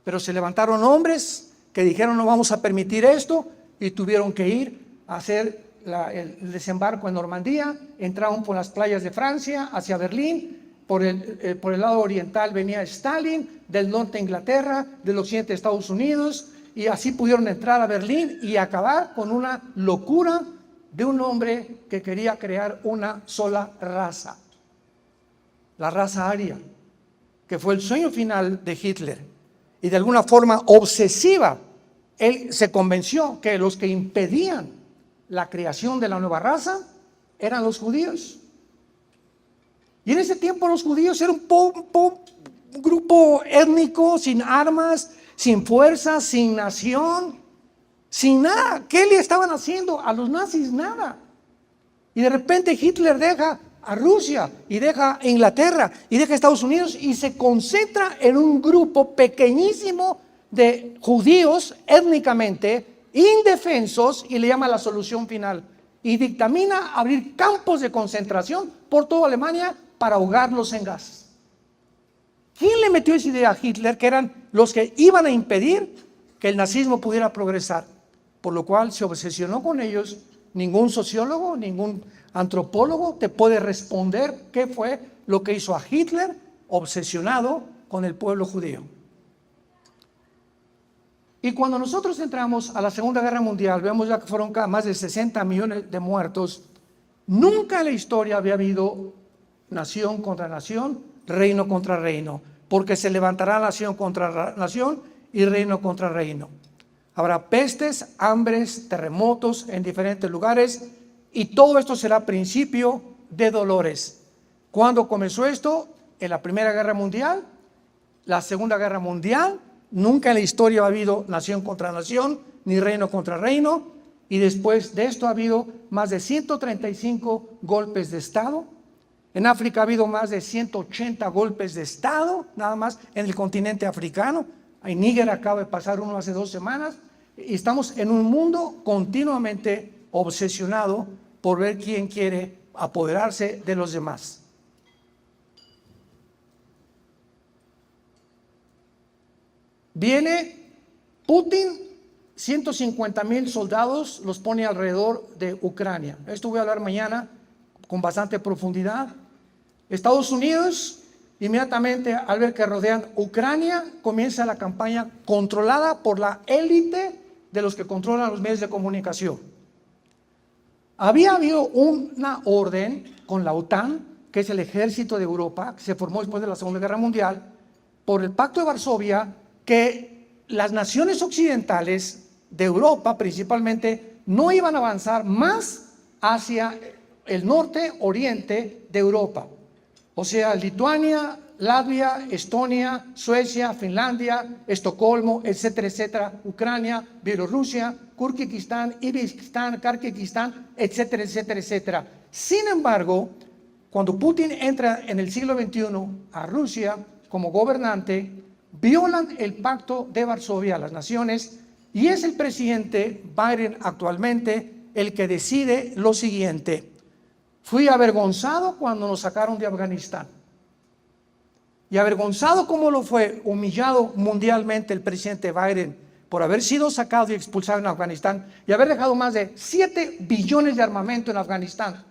Pero se levantaron hombres que dijeron no vamos a permitir esto, y tuvieron que ir a hacer el desembarco en Normandía. Entraron por las playas de Francia hacia Berlín. Por el lado oriental venía Stalin, del norte Inglaterra, del occidente Estados Unidos, y así pudieron entrar a Berlín y acabar con una locura de un hombre que quería crear una sola raza, la raza aria, que fue el sueño final de Hitler. Y de alguna forma obsesiva, él se convenció que los que impedían la creación de la nueva raza eran los judíos. Y en ese tiempo los judíos eran un grupo étnico, sin armas, sin fuerza, sin nación, sin nada. ¿Qué le estaban haciendo a los nazis? Nada. Y de repente Hitler deja a Rusia y deja a Inglaterra y deja a Estados Unidos y se concentra en un grupo pequeñísimo de judíos étnicamente indefensos y le llama la solución final. Y dictamina abrir campos de concentración por toda Alemania para ahogarlos en gas. ¿Quién le metió esa idea a Hitler? Que eran los que iban a impedir que el nazismo pudiera progresar. Por lo cual se obsesionó con ellos. Ningún sociólogo, ningún antropólogo te puede responder qué fue lo que hizo a Hitler obsesionado con el pueblo judío. Y cuando nosotros entramos a la Segunda Guerra Mundial, vemos ya que fueron más de 60 millones de muertos. Nunca en la historia había habido nación contra nación, reino contra reino, porque se levantará nación contra nación y reino contra reino. Habrá pestes, hambres, terremotos en diferentes lugares y todo esto será principio de dolores. ¿Cuándo comenzó esto? En la Primera Guerra Mundial, la Segunda Guerra Mundial. Nunca en la historia ha habido nación contra nación, ni reino contra reino. Y después de esto ha habido más de 135 golpes de Estado. En África ha habido más de 180 golpes de Estado, nada más en el continente africano. En Níger acaba de pasar uno hace 2 semanas. Y estamos en un mundo continuamente obsesionado por ver quién quiere apoderarse de los demás. Viene Putin, 150,000 soldados los pone alrededor de Ucrania. Esto voy a hablar mañana con bastante profundidad. Estados Unidos, inmediatamente al ver que rodean Ucrania, comienza la campaña controlada por la élite de los que controlan los medios de comunicación. Había habido una orden con la OTAN, que es el ejército de Europa, que se formó después de la Segunda Guerra Mundial, por el Pacto de Varsovia, que las naciones occidentales de Europa principalmente no iban a avanzar más hacia el norte, oriente de Europa. O sea, Lituania, Latvia, Estonia, Suecia, Finlandia, Estocolmo, etcétera, etcétera, Ucrania, Bielorrusia, Kirguistán, Uzbekistán, Kazajistán, etcétera, etcétera, etcétera. Sin embargo, cuando Putin entra en el siglo XXI a Rusia como gobernante, violan el Pacto de Varsovia, las naciones, y es el presidente Biden actualmente el que decide lo siguiente: fui avergonzado cuando nos sacaron de Afganistán. Y avergonzado como lo fue, humillado mundialmente el presidente Biden por haber sido sacado y expulsado en Afganistán y haber dejado más de 7 billones de armamento en Afganistán,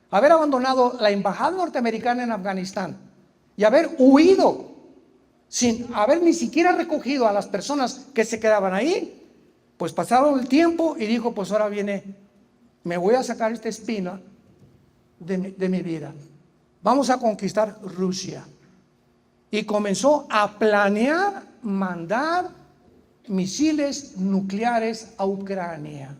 haber abandonado la embajada norteamericana en Afganistán y haber huido sin haber ni siquiera recogido a las personas que se quedaban ahí. Pues pasaron el tiempo y dijo: pues ahora viene, me voy a sacar esta espina de mi vida. Vamos a conquistar Rusia. Y comenzó a planear mandar misiles nucleares a Ucrania.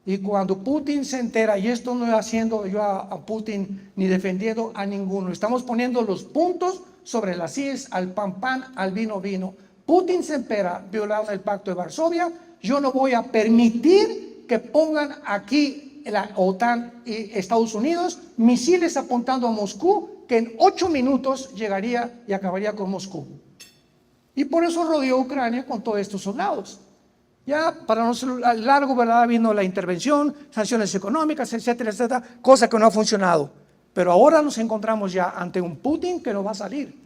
Y cuando Putin se entera, y esto no estoy haciendo yo a Putin ni defendiendo a ninguno, estamos poniendo los puntos sobre las IES, al pan pan, al vino vino. Putin se entera, violando el Pacto de Varsovia. Yo no voy a permitir que pongan aquí la OTAN y Estados Unidos misiles apuntando a Moscú, que en 8 minutos llegaría y acabaría con Moscú. Y por eso rodeó Ucrania con todos estos soldados. Ya para no ser largo, ¿verdad?, vino la intervención, sanciones económicas, etcétera, etcétera, cosa que no ha funcionado. Pero ahora nos encontramos ya ante un Putin que no va a salir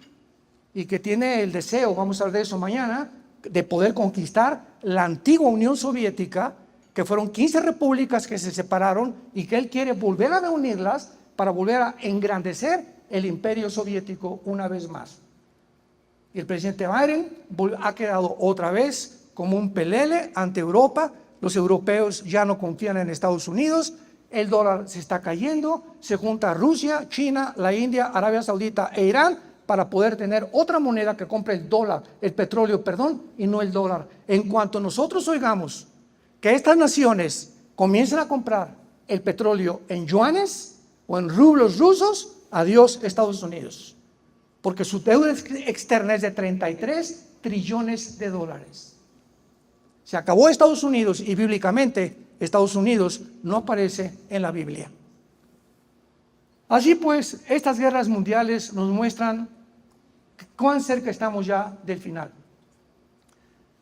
y que tiene el deseo, vamos a hablar de eso mañana, de poder conquistar la antigua Unión Soviética, que fueron 15 repúblicas que se separaron y que él quiere volver a reunirlas para volver a engrandecer el imperio soviético una vez más. Y el presidente Biden ha quedado otra vez como un pelele ante Europa. Los europeos ya no confían en Estados Unidos, el dólar se está cayendo, se junta Rusia, China, la India, Arabia Saudita e Irán para poder tener otra moneda que compre el dólar, el petróleo, perdón, y no el dólar. En cuanto nosotros oigamos que estas naciones comiencen a comprar el petróleo en yuanes o en rublos rusos, adiós Estados Unidos, porque su deuda externa es de 33 trillones de dólares. Se acabó Estados Unidos y bíblicamente Estados Unidos no aparece en la Biblia. Así pues, estas guerras mundiales nos muestran cuán cerca estamos ya del final.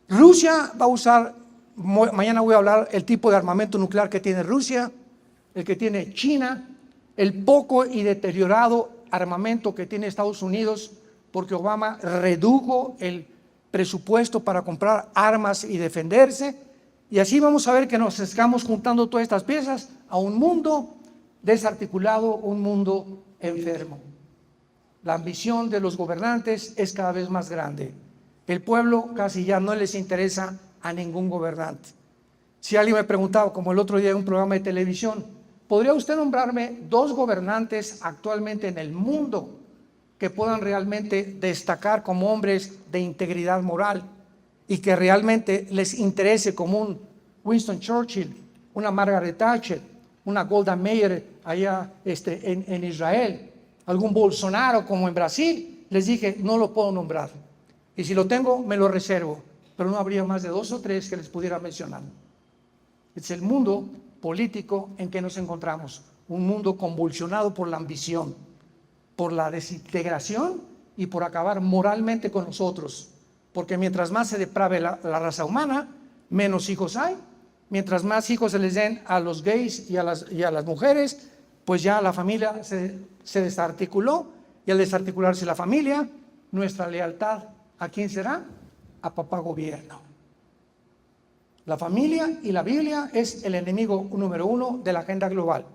Rusia va a usar, mañana voy a hablar el tipo de armamento nuclear que tiene Rusia, el que tiene China, el poco y deteriorado armamento que tiene Estados Unidos, porque Obama redujo el presupuesto para comprar armas y defenderse. Y así vamos a ver que nos estamos juntando todas estas piezas a un mundo desarticulado, un mundo enfermo. La ambición de los gobernantes es cada vez más grande. El pueblo casi ya no les interesa a ningún gobernante. Si alguien me preguntaba, como el otro día en un programa de televisión, ¿podría usted nombrarme 2 gobernantes actualmente en el mundo que puedan realmente destacar como hombres de integridad moral y que realmente les interese, como un Winston Churchill, una Margaret Thatcher, una Golda Meir allá en Israel, algún Bolsonaro como en Brasil? Les dije, no lo puedo nombrar. Y si lo tengo, me lo reservo. Pero no habría más de 2 o 3 que les pudiera mencionar. Es el mundo político en que nos encontramos. Un mundo convulsionado por la ambición, por la desintegración y por acabar moralmente con nosotros. Porque mientras más se deprave la raza humana, menos hijos hay. Mientras más hijos se les den a los gays y a las mujeres, pues ya la familia se desarticuló. Y al desarticularse la familia, nuestra lealtad, ¿a quién será? A papá gobierno. La familia y la Biblia es el enemigo número 1 de la agenda global.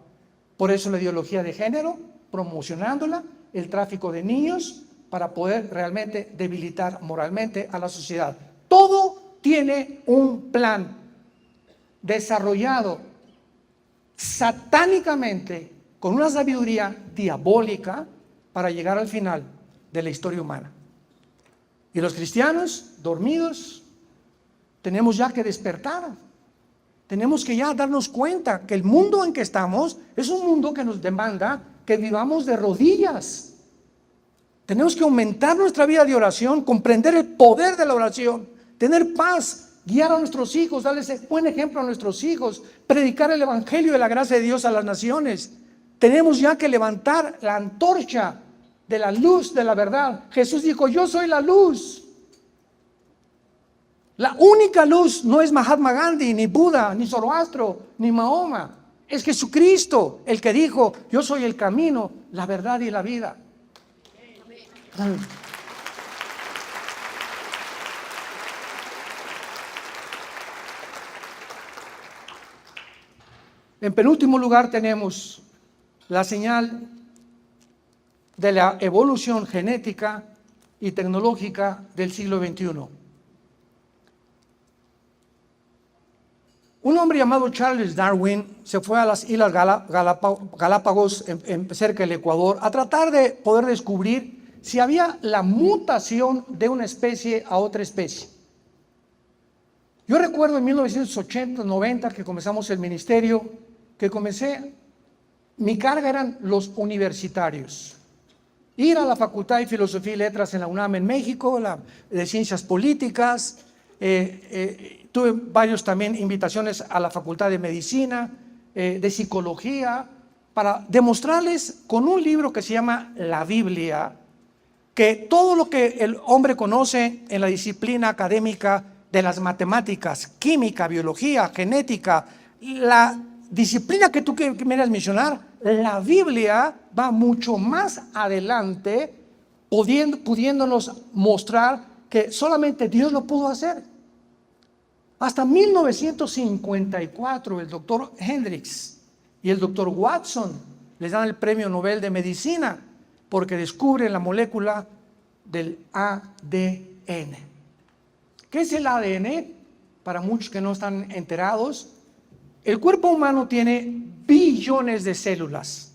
Por eso la ideología de género, promocionándola, el tráfico de niños, para poder realmente debilitar moralmente a la sociedad. Todo tiene un plan desarrollado satánicamente con una sabiduría diabólica para llegar al final de la historia humana. Y los cristianos, dormidos, tenemos ya que despertar. Tenemos que ya darnos cuenta que el mundo en que estamos es un mundo que nos demanda que vivamos de rodillas. Tenemos que aumentar nuestra vida de oración, comprender el poder de la oración, tener paz, guiar a nuestros hijos, darles buen ejemplo a nuestros hijos, predicar el evangelio de la gracia de Dios a las naciones. Tenemos ya que levantar la antorcha de la luz de la verdad. Jesús dijo, yo soy la luz. La única luz no es Mahatma Gandhi, ni Buda, ni Zoroastro, ni Mahoma. Es Jesucristo el que dijo, yo soy el camino, la verdad y la vida. En penúltimo lugar tenemos la señal de la evolución genética y tecnológica del siglo XXI. Un hombre llamado Charles Darwin se fue a las Islas Galápagos, cerca del Ecuador, a tratar de poder descubrir si había la mutación de una especie a otra especie. Yo recuerdo en 1980, 90, que comenzamos el ministerio, mi carga eran los universitarios. Ir a la Facultad de Filosofía y Letras en la UNAM en México, de Ciencias Políticas, tuve varios también invitaciones a la Facultad de Medicina, de Psicología, para demostrarles con un libro que se llama La Biblia, que todo lo que el hombre conoce en la disciplina académica de las matemáticas, química, biología, genética, la disciplina que tú quieras mencionar, la Biblia va mucho más adelante, pudiéndonos mostrar que solamente Dios lo pudo hacer. Hasta 1954 el doctor Hendricks y el doctor Watson les dan el premio Nobel de Medicina porque descubren la molécula del ADN. ¿Qué es el ADN? Para muchos que no están enterados, el cuerpo humano tiene billones de células.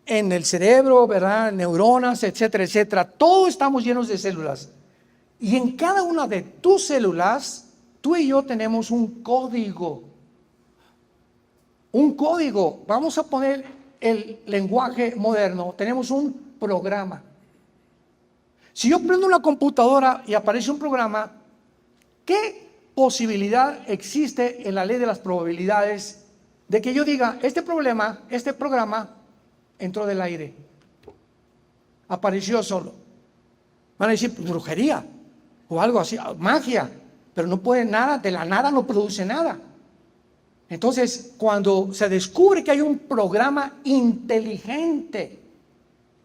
En el cerebro, ¿verdad? Neuronas, etcétera, etcétera. Todos estamos llenos de células. Y en cada una de tus células, tú y yo tenemos un código. Un código. Vamos a poner el lenguaje moderno. Tenemos un programa. Si yo prendo una computadora y aparece un programa, ¿qué posibilidad existe en la ley de las probabilidades de que yo diga, este programa entró del aire, apareció solo? Van a decir, brujería o algo así, magia. pero no puede nada, de la nada no produce nada. Entonces, cuando se descubre que hay un programa inteligente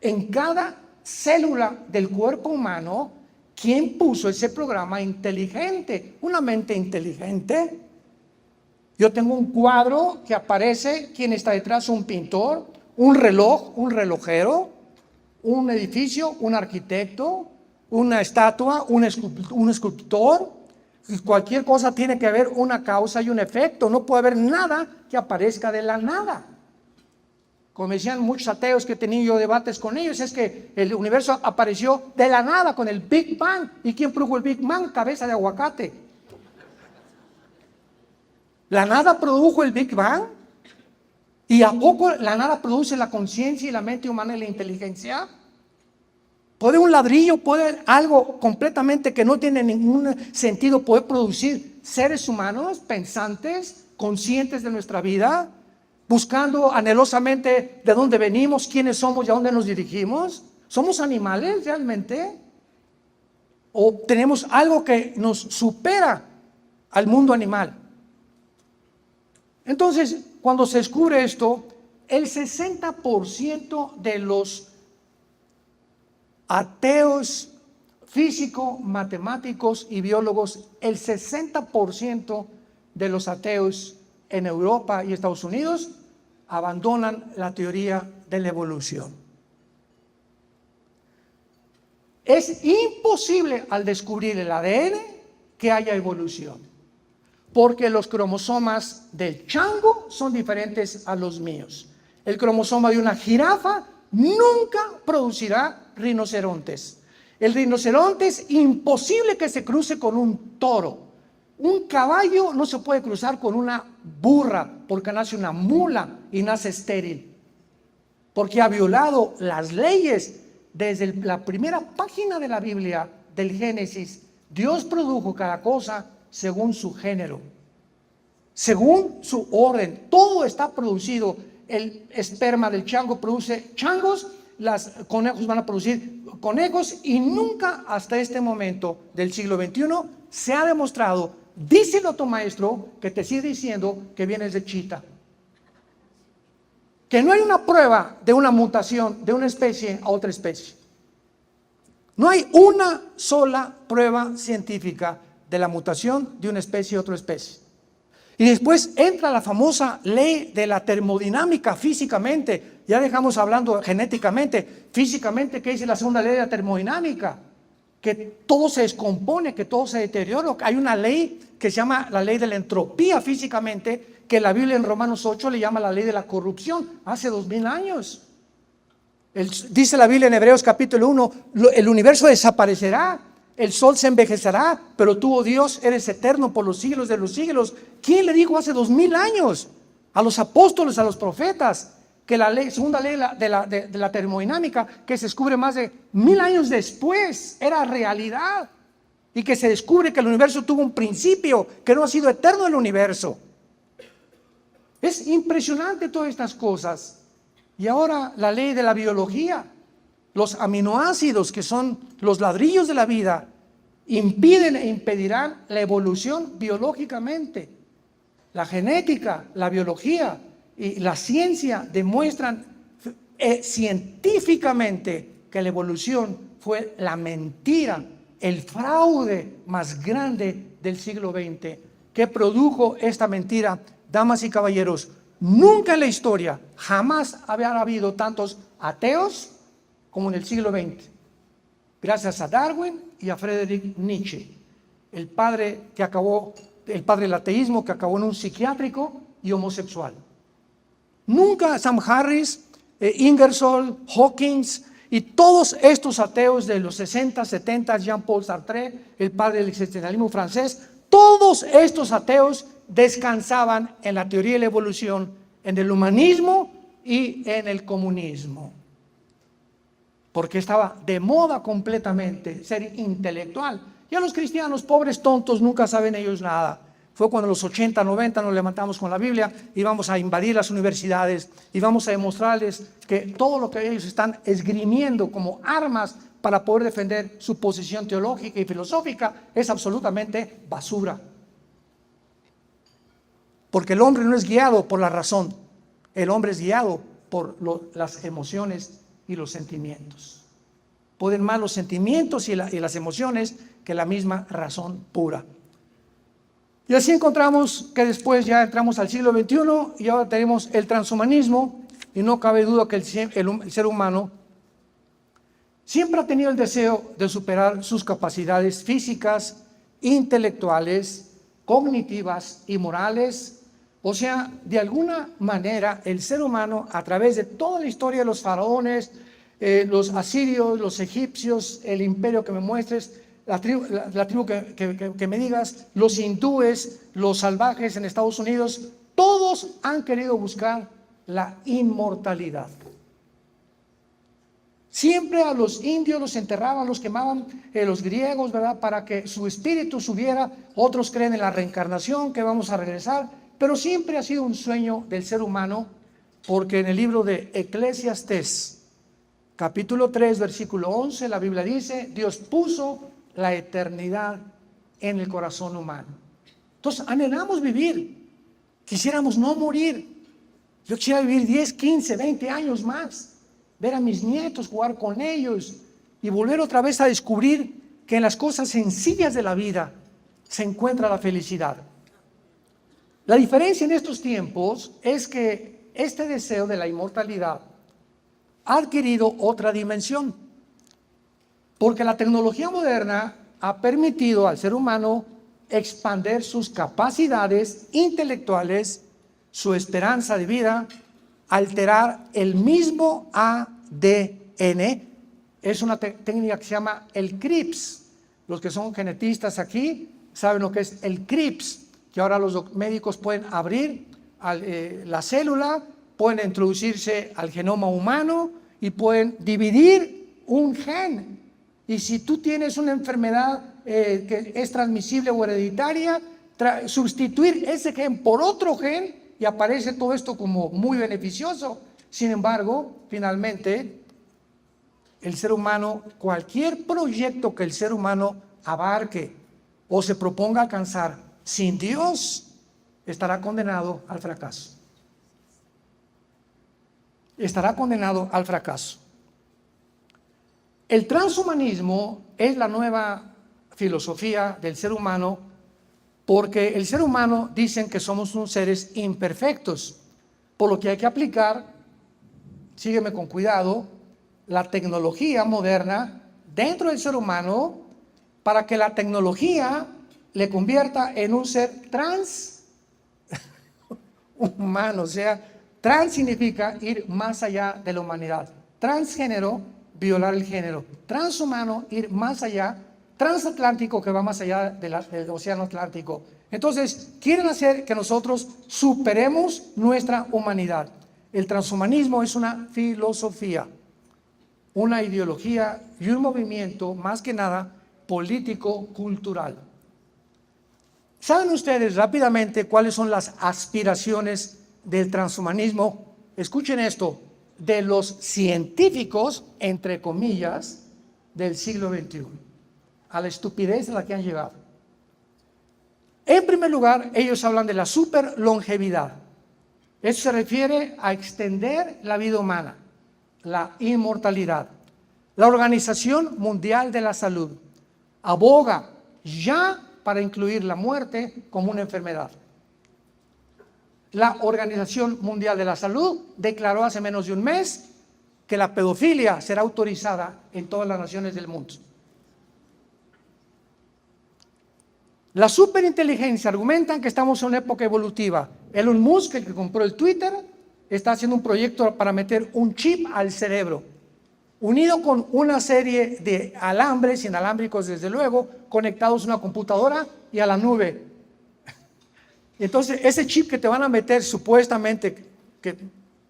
en cada célula del cuerpo humano, ¿quién puso ese programa inteligente? Una mente inteligente. Yo tengo un cuadro que aparece, ¿quién está detrás? Un pintor, un reloj, un relojero, un edificio, un arquitecto, una estatua, un escultor. Cualquier cosa tiene que haber una causa y un efecto. No puede haber nada que aparezca de la nada. Como decían muchos ateos que he tenido yo debates con ellos, es que el universo apareció de la nada con el Big Bang. ¿Y quién produjo el Big Bang? Cabeza de aguacate. La nada produjo el Big Bang. ¿Y a poco la nada produce la conciencia y la mente humana y la inteligencia? ¿Puede un ladrillo, puede algo completamente que no tiene ningún sentido, poder producir seres humanos pensantes, conscientes de nuestra vida, buscando anhelosamente de dónde venimos, quiénes somos y a dónde nos dirigimos? ¿Somos animales realmente? ¿O tenemos algo que nos supera al mundo animal? Entonces, cuando se descubre esto, el 60% de los ateos físicos, matemáticos y biólogos, el 60% de los ateos en Europa y Estados Unidos abandonan la teoría de la evolución. Es imposible al descubrir el ADN que haya evolución, porque los cromosomas del chango son diferentes a los míos. El cromosoma de una jirafa nunca producirá rinocerontes. El rinoceronte es imposible que se cruce con un toro. Un caballo no se puede cruzar con una burra porque nace una mula y nace estéril, porque ha violado las leyes. Desde la primera página de la Biblia, del Génesis, Dios produjo cada cosa según su género, según su orden. Todo está producido. El esperma del chango produce changos, los conejos van a producir conejos, y nunca hasta este momento del siglo XXI se ha demostrado, díselo a tu maestro que te sigue diciendo que vienes de chita, que no hay una prueba de una mutación de una especie a otra especie. No hay una sola prueba científica de la mutación de una especie a otra especie. Y después entra la famosa ley de la termodinámica físicamente. Ya dejamos hablando genéticamente. Físicamente, ¿qué dice la segunda ley de la termodinámica? Que todo se descompone, que todo se deteriora. Hay una ley que se llama la ley de la entropía físicamente, que la Biblia en Romanos 8 le llama la ley de la corrupción, hace 2000 años. Dice la Biblia en Hebreos capítulo 1, el universo desaparecerá, el sol se envejecerá, pero tú, oh Dios, eres eterno por los siglos de los siglos. ¿Quién le dijo hace 2000 años a los apóstoles, a los profetas, que la ley, segunda ley de la termodinámica, que se descubre más de 1000 años después, era realidad? Y que se descubre que el universo tuvo un principio, que no ha sido eterno el universo. Es impresionante todas estas cosas. Y ahora la ley de la biología, los aminoácidos, que son los ladrillos de la vida, impiden e impedirán la evolución biológicamente. La genética, la biología y la ciencia demuestran científicamente que la evolución fue la mentira, el fraude más grande del siglo XX, que produjo esta mentira. Damas y caballeros, nunca en la historia, jamás había habido tantos ateos como en el siglo XX, gracias a Darwin y a Friedrich Nietzsche, el padre del ateísmo, que acabó en un psiquiátrico y homosexual. Nunca Sam Harris, Ingersoll, Hawkins y todos estos ateos de los 60, 70, Jean-Paul Sartre, el padre del existencialismo francés, todos estos ateos descansaban en la teoría de la evolución, en el humanismo y en el comunismo, porque estaba de moda completamente ser intelectual. Ya los cristianos, pobres tontos, nunca saben ellos nada. Fue cuando en los 80, 90 nos levantamos con la Biblia y vamos a invadir las universidades y vamos a demostrarles que todo lo que ellos están esgrimiendo como armas para poder defender su posición teológica y filosófica es absolutamente basura. Porque el hombre no es guiado por la razón, el hombre es guiado por las emociones y los sentimientos. Pueden más los sentimientos y las emociones que la misma razón pura. Y así encontramos que después ya entramos al siglo XXI y ahora tenemos el transhumanismo, y no cabe duda que el ser humano siempre ha tenido el deseo de superar sus capacidades físicas, intelectuales, cognitivas y morales. O sea, de alguna manera el ser humano, a través de toda la historia de los faraones, los asirios, los egipcios, el imperio que me muestres, la tribu que me digas, los hindúes, los salvajes en Estados Unidos, todos han querido buscar la inmortalidad. Siempre a los indios los enterraban, los quemaban, los griegos, ¿verdad? Para que su espíritu subiera. Otros creen en la reencarnación, que vamos a regresar, pero siempre ha sido un sueño del ser humano, porque en el libro de Eclesiastés, capítulo 3, versículo 11, la Biblia dice: Dios puso la eternidad en el corazón humano. Entonces anhelamos vivir, quisiéramos no morir. Yo quisiera vivir 10, 15, 20 años más, ver a mis nietos, jugar con ellos y volver otra vez a descubrir que en las cosas sencillas de la vida se encuentra la felicidad. La diferencia en estos tiempos es que este deseo de la inmortalidad ha adquirido otra dimensión, porque la tecnología moderna ha permitido al ser humano expandir sus capacidades intelectuales, su esperanza de vida, alterar el mismo ADN. Es una técnica que se llama el CRISPR. Los que son genetistas aquí saben lo que es el CRISPR, que ahora los médicos pueden abrir la célula, pueden introducirse al genoma humano y pueden dividir un gen. Y si tú tienes una enfermedad que es transmisible o hereditaria, sustituir ese gen por otro gen, y aparece todo esto como muy beneficioso. Sin embargo, finalmente, el ser humano, cualquier proyecto que el ser humano abarque o se proponga alcanzar sin Dios, estará condenado al fracaso. Estará condenado al fracaso. El transhumanismo es la nueva filosofía del ser humano, porque el ser humano dicen que somos unos seres imperfectos, por lo que hay que aplicar, sígueme con cuidado, la tecnología moderna dentro del ser humano para que la tecnología le convierta en un ser humano. O sea, trans significa ir más allá de la humanidad. Transgénero, violar el género. Transhumano, ir más allá. Transatlántico, que va más allá del océano Atlántico. Entonces, quieren hacer que nosotros superemos nuestra humanidad. El transhumanismo es una filosofía, una ideología y un movimiento, más que nada, político-cultural. ¿Saben ustedes rápidamente cuáles son las aspiraciones del transhumanismo? Escuchen esto, de los científicos, entre comillas, del siglo XXI. A la estupidez a la que han llegado. En primer lugar, ellos hablan de la superlongevidad. Eso se refiere a extender la vida humana, la inmortalidad. La Organización Mundial de la Salud aboga ya para incluir la muerte como una enfermedad. La Organización Mundial de la Salud declaró hace menos de un mes que la pedofilia será autorizada en todas las naciones del mundo. La superinteligencia argumentan que estamos en una época evolutiva. Elon Musk, el que compró el Twitter, está haciendo un proyecto para meter un chip al cerebro, unido con una serie de alambres, inalámbricos desde luego, conectados a una computadora y a la nube. Entonces, ese chip que te van a meter supuestamente, que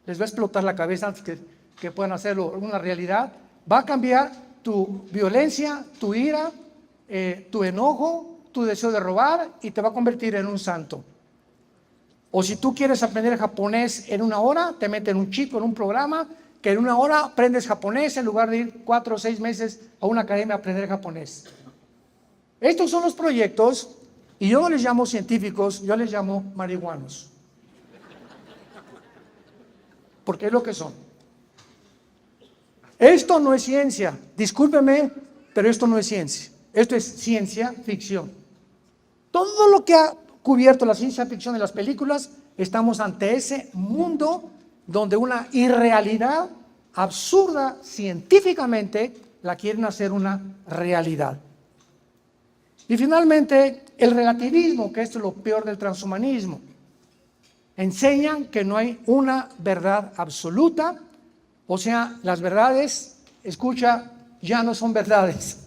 les va a explotar la cabeza antes que puedan hacerlo una realidad, va a cambiar tu violencia, tu ira, tu enojo, tu deseo de robar, y te va a convertir en un santo. O si tú quieres aprender japonés en una hora, te meten un chip en un programa que en una hora aprendes japonés en lugar de ir 4 o 6 meses a una academia a aprender japonés. Estos son los proyectos, y yo no les llamo científicos, yo les llamo marihuanos. Porque es lo que son. Esto no es ciencia, discúlpeme, pero esto no es ciencia. Esto es ciencia ficción. Todo lo que ha cubierto la ciencia ficción en las películas, estamos ante ese mundo donde una irrealidad absurda científicamente la quieren hacer una realidad. Y finalmente, el relativismo, que esto es lo peor del transhumanismo. Enseñan que no hay una verdad absoluta, o sea, las verdades, escucha, ya no son verdades.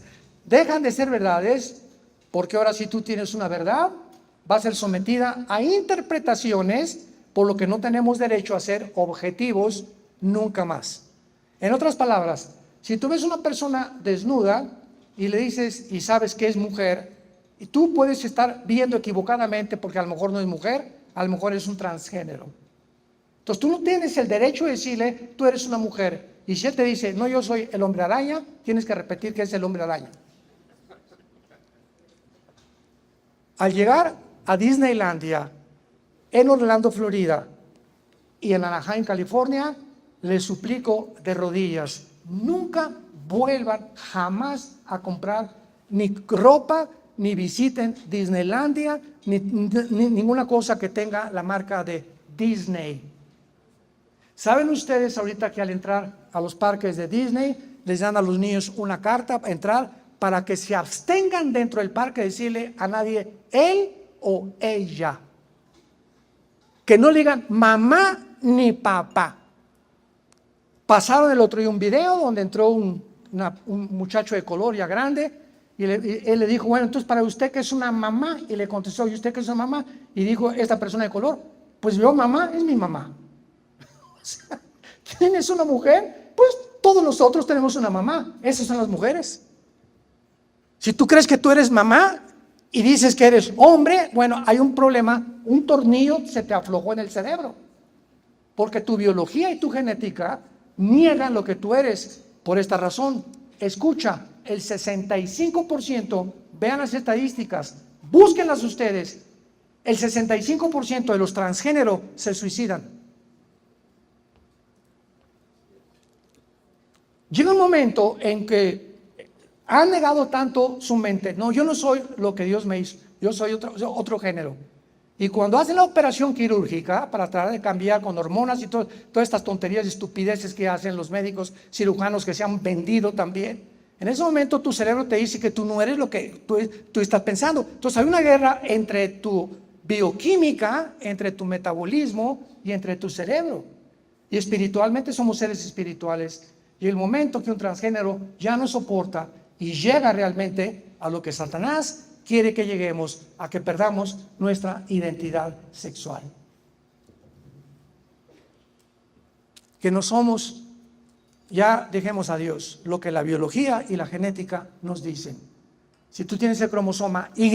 Dejan de ser verdades porque ahora si tú tienes una verdad, va a ser sometida a interpretaciones, por lo que no tenemos derecho a ser objetivos nunca más. En otras palabras, si tú ves una persona desnuda y le dices y sabes que es mujer, y tú puedes estar viendo equivocadamente porque a lo mejor no es mujer, a lo mejor es un transgénero. Entonces tú no tienes el derecho de decirle, tú eres una mujer. Y si él te dice, no, yo soy el hombre araña, tienes que repetir que es el hombre araña. Al llegar a Disneylandia, en Orlando, Florida, y en Anaheim, California, les suplico de rodillas, nunca vuelvan jamás a comprar ni ropa, ni visiten Disneylandia, ni ninguna cosa que tenga la marca de Disney. ¿Saben ustedes ahorita que al entrar a los parques de Disney, les dan a los niños una carta para entrar para que se abstengan dentro del parque de decirle a nadie él o ella? Que no le digan mamá ni papá. Pasaron el otro día un video donde entró un muchacho de color ya grande y él le dijo, bueno, entonces para usted que es una mamá, y le contestó, ¿y usted que es una mamá? Y dijo esta persona de color, pues yo mamá es mi mamá. O sea, ¿quién es una mujer? Pues todos nosotros tenemos una mamá, esas son las mujeres. Si tú crees que tú eres mamá y dices que eres hombre, bueno, hay un problema, un tornillo se te aflojó en el cerebro, porque tu biología y tu genética niegan lo que tú eres. Por esta razón, escucha, el 65%, vean las estadísticas, búsquenlas ustedes, el 65% de los transgénero se suicidan. Llega un momento en que han negado tanto su mente, no, yo no soy lo que Dios me hizo, yo soy otro género. Y cuando hacen la operación quirúrgica para tratar de cambiar con hormonas y todas estas tonterías y estupideces que hacen los médicos cirujanos que se han vendido también, en ese momento tu cerebro te dice que tú no eres lo que tú estás pensando. Entonces hay una guerra entre tu bioquímica, entre tu metabolismo y entre tu cerebro. Y espiritualmente somos seres espirituales. Y el momento que un transgénero ya no soporta y llega realmente a lo que Satanás quiere que lleguemos, a que perdamos nuestra identidad sexual. Que no somos, ya dejemos a Dios, lo que la biología y la genética nos dicen. Si tú tienes el cromosoma Y,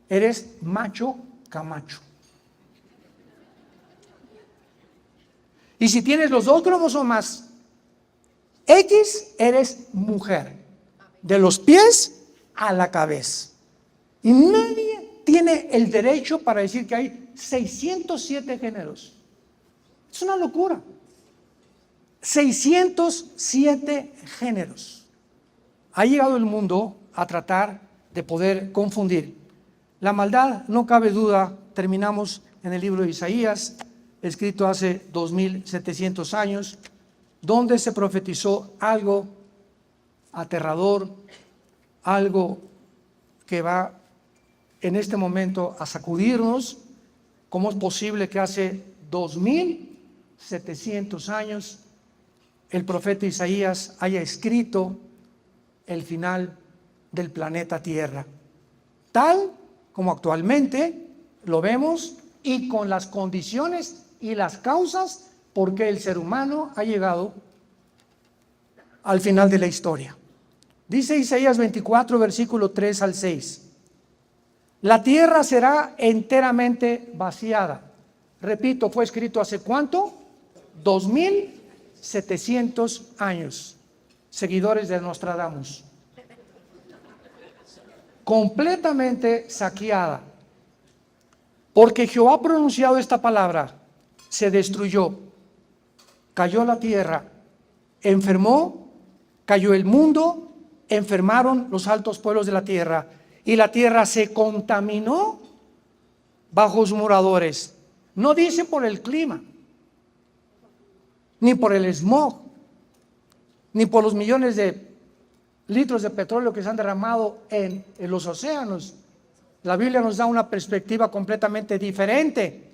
eres macho camacho. Y si tienes los dos cromosomas X, eres mujer. De los pies a la cabeza. Y nadie tiene el derecho para decir que hay 607 géneros. Es una locura. 607 géneros. Ha llegado el mundo a tratar de poder confundir. La maldad, no cabe duda, terminamos en el libro de Isaías, escrito hace 2700 años, donde se profetizó algo aterrador, algo que va en este momento a sacudirnos. ¿Cómo es posible que hace 2700 años el profeta Isaías haya escrito el final del planeta Tierra, tal como actualmente lo vemos y con las condiciones y las causas por qué el ser humano ha llegado al final de la historia? Dice Isaías 24, versículo 3 al 6. La tierra será enteramente vaciada. Repito, ¿fue escrito hace cuánto? 2700 700 años. Seguidores de Nostradamus. Completamente saqueada. Porque Jehová ha pronunciado esta palabra, se destruyó, cayó la tierra, enfermó, cayó el mundo, enfermaron los altos pueblos de la tierra, y la tierra se contaminó bajo sus moradores. No dice por el clima, ni por el smog, ni por los millones de litros de petróleo que se han derramado en los océanos. La Biblia nos da una perspectiva completamente diferente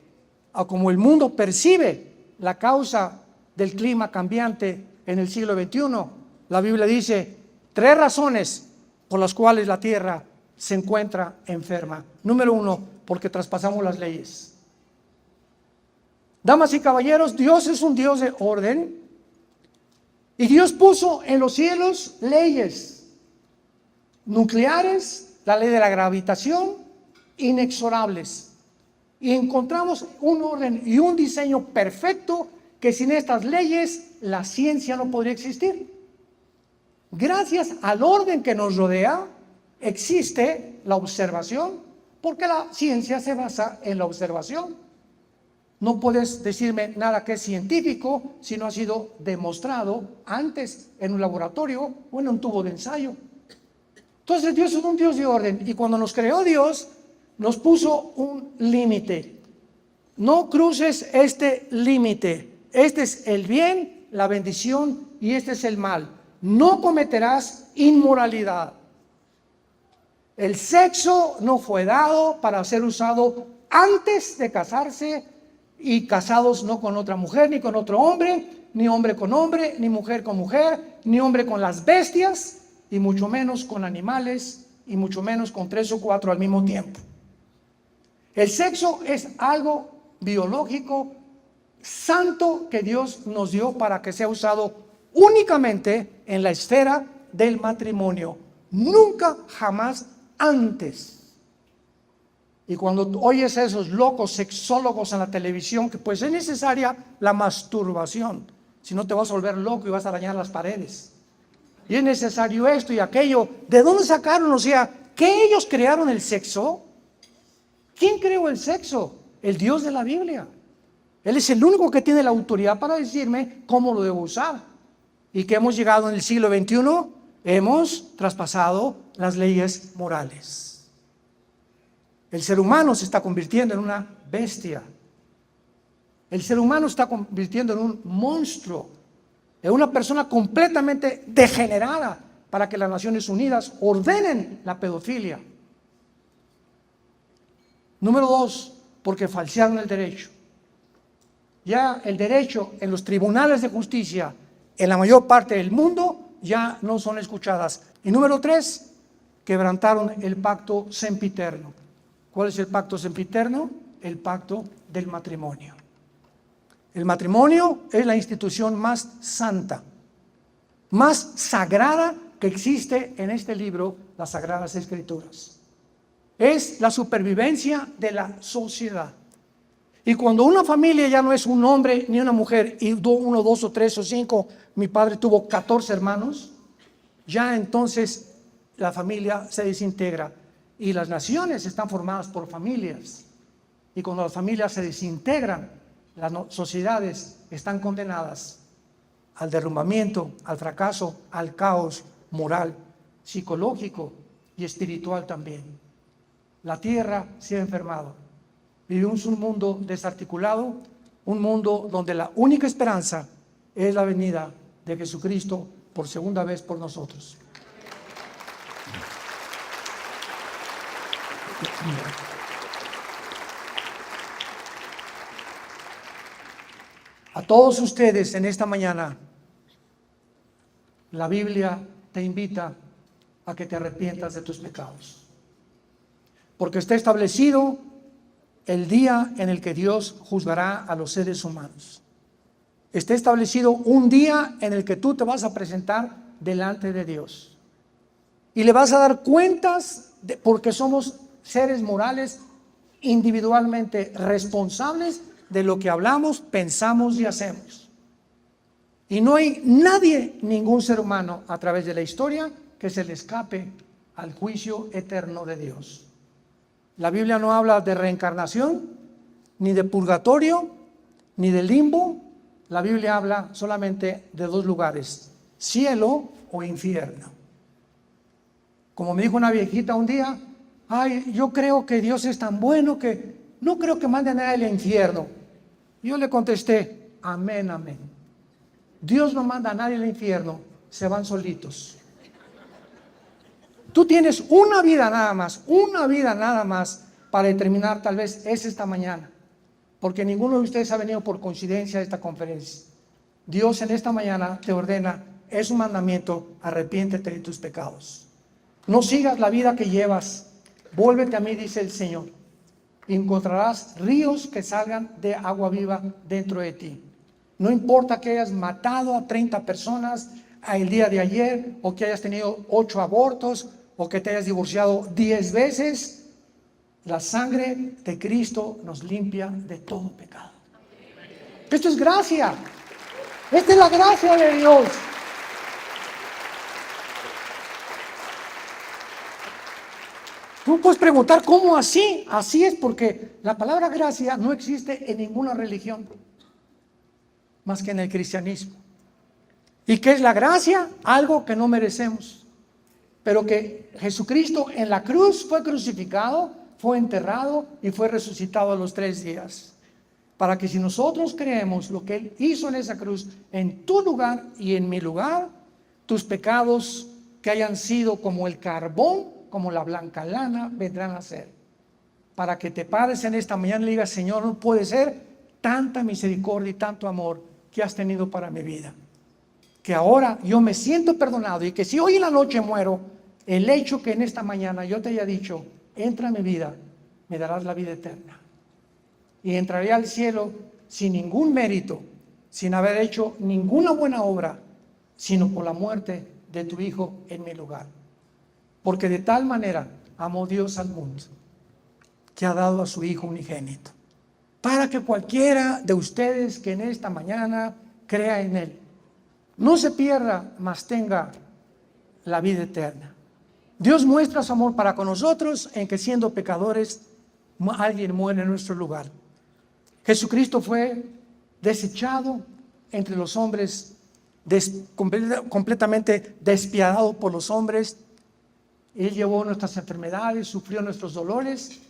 a cómo el mundo percibe la causa del clima cambiante en el siglo XXI. La Biblia dice 3 razones por las cuales la tierra se encuentra enferma. Número 1, porque traspasamos las leyes. Damas y caballeros, Dios es un Dios de orden, y Dios puso en los cielos leyes nucleares, la ley de la gravitación, inexorables. Y encontramos un orden y un diseño perfecto que sin estas leyes la ciencia no podría existir. Gracias al orden que nos rodea, existe la observación, porque la ciencia se basa en la observación. No puedes decirme nada que es científico si no ha sido demostrado antes en un laboratorio o en un tubo de ensayo. Entonces Dios es un Dios de orden, y cuando nos creó Dios, nos puso un límite. No cruces este límite. Este es el bien, la bendición, y este es el mal. No cometerás inmoralidad. El sexo no fue dado para ser usado antes de casarse, y casados no con otra mujer ni con otro hombre, ni hombre con hombre, ni mujer con mujer, ni hombre con las bestias, y mucho menos con animales, y mucho menos con 3 o 4 al mismo tiempo. El sexo es algo biológico, santo, que Dios nos dio para que sea usado únicamente en la esfera del matrimonio, nunca jamás antes. Y cuando oyes a esos locos sexólogos en la televisión, que pues es necesaria la masturbación, si no te vas a volver loco y vas a dañar las paredes. Y es necesario esto y aquello. ¿De dónde sacaron? O sea, ¿qué ellos crearon el sexo? ¿Quién creó el sexo? El Dios de la Biblia. Él es el único que tiene la autoridad para decirme cómo lo debo usar. Y que hemos llegado en el siglo XXI, hemos traspasado las leyes morales. El ser humano se está convirtiendo en una bestia. El ser humano se está convirtiendo en un monstruo, en una persona completamente degenerada, para que las Naciones Unidas ordenen la pedofilia. Número 2, porque falsearon el derecho. Ya el derecho en los tribunales de justicia en la mayor parte del mundo ya no son escuchadas. Y número 3, quebrantaron el pacto sempiterno. ¿Cuál es el pacto sempiterno? El pacto del matrimonio. El matrimonio es la institución más santa, más sagrada que existe en este libro, las Sagradas Escrituras. Es la supervivencia de la sociedad. Y cuando una familia ya no es un hombre ni una mujer, y 1, 2 o 3 o 5, mi padre tuvo 14 hermanos, ya entonces la familia se desintegra. Y las naciones están formadas por familias. Y cuando las familias se desintegran, las sociedades están condenadas al derrumbamiento, al fracaso, al caos moral, psicológico y espiritual también. La tierra se ha enfermado. Vivimos un mundo desarticulado, un mundo donde la única esperanza es la venida de Jesucristo por segunda vez por nosotros. A todos ustedes en esta mañana, la Biblia te invita a que te arrepientas de tus pecados, porque está establecido el día en el que Dios juzgará a los seres humanos. Está establecido un día en el que tú te vas a presentar delante de Dios y le vas a dar cuentas porque somos seres morales individualmente responsables de lo que hablamos, pensamos y hacemos. Y no hay nadie, ningún ser humano a través de la historia que se le escape al juicio eterno de Dios. La Biblia no habla de reencarnación, ni de purgatorio, ni de limbo. La Biblia habla solamente de dos lugares: cielo o infierno. Como me dijo una viejita un día: ay, yo creo que Dios es tan bueno que no creo que mande a nadie al infierno. Yo le contesté: amén, amén. Dios no manda a nadie al infierno, se van solitos. Tú tienes una vida nada más para determinar. Tal vez es esta mañana, porque ninguno de ustedes ha venido por coincidencia a esta conferencia. Dios en esta mañana te ordena, es un mandamiento: arrepiéntete de tus pecados. No sigas la vida que llevas, vuélvete a mí, dice el Señor, y encontrarás ríos que salgan de agua viva dentro de ti. No importa que hayas matado a 30 personas el día de ayer, o que hayas tenido 8 abortos, o que te hayas divorciado 10 veces, la sangre de Cristo nos limpia de todo pecado. Esto es gracia. Esta es la gracia de Dios. Tú puedes preguntar, ¿cómo así? Así es porque la palabra gracia no existe en ninguna religión más que en el cristianismo. ¿Y qué es la gracia? Algo que no merecemos, pero que Jesucristo en la cruz fue crucificado, fue enterrado y fue resucitado a los 3 días. Para que si nosotros creemos lo que Él hizo en esa cruz, en tu lugar y en mi lugar, tus pecados que hayan sido como el carbón, como la blanca lana, vendrán a ser. Para que te pares en esta mañana y le digas: Señor, no puede ser tanta misericordia y tanto amor que has tenido para mi vida, que ahora yo me siento perdonado, y que si hoy en la noche muero, el hecho que en esta mañana yo te haya dicho: entra a mi vida, me darás la vida eterna, y entraré al cielo sin ningún mérito, sin haber hecho ninguna buena obra, sino por la muerte de tu Hijo en mi lugar. Porque de tal manera amó Dios al mundo, que ha dado a su Hijo unigénito, para que cualquiera de ustedes que en esta mañana crea en Él, no se pierda, mas tenga la vida eterna. Dios muestra su amor para con nosotros en que, siendo pecadores, alguien muere en nuestro lugar. Jesucristo fue desechado entre los hombres, completamente despiadado por los hombres. Él llevó nuestras enfermedades, sufrió nuestros dolores.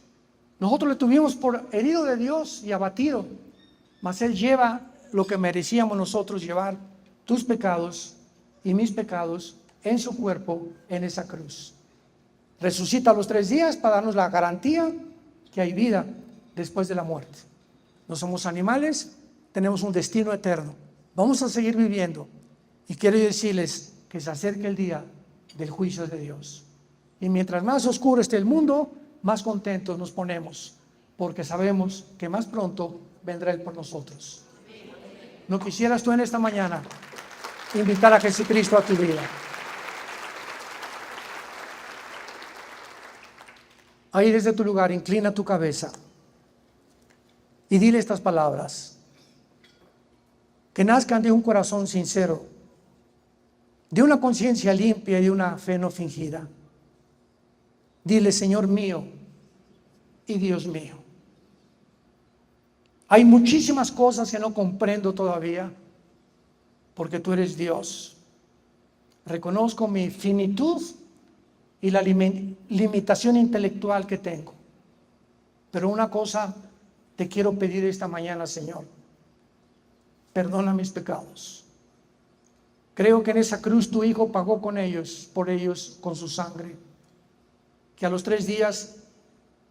Nosotros le tuvimos por herido de Dios y abatido, mas Él lleva lo que merecíamos nosotros llevar, tus pecados y mis pecados, en su cuerpo en esa cruz. Resucita a los 3 días para darnos la garantía que hay vida después de la muerte. No somos animales, tenemos un destino eterno. Vamos a seguir viviendo, y quiero decirles que se acerca el día del juicio de Dios. Y mientras más oscuro esté el mundo, más contentos nos ponemos, porque sabemos que más pronto vendrá Él por nosotros. ¿No quisieras tú en esta mañana invitar a Jesucristo a tu vida? Ahí desde tu lugar, inclina tu cabeza y dile estas palabras, que nazcan de un corazón sincero, de una conciencia limpia y de una fe no fingida. Dile: Señor mío y Dios mío, hay muchísimas cosas que no comprendo todavía, porque tú eres Dios. Reconozco mi finitud y la limitación intelectual que tengo. Pero una cosa te quiero pedir esta mañana, Señor: perdona mis pecados. Creo que en esa cruz tu Hijo pagó por ellos con su sangre, que a los 3 días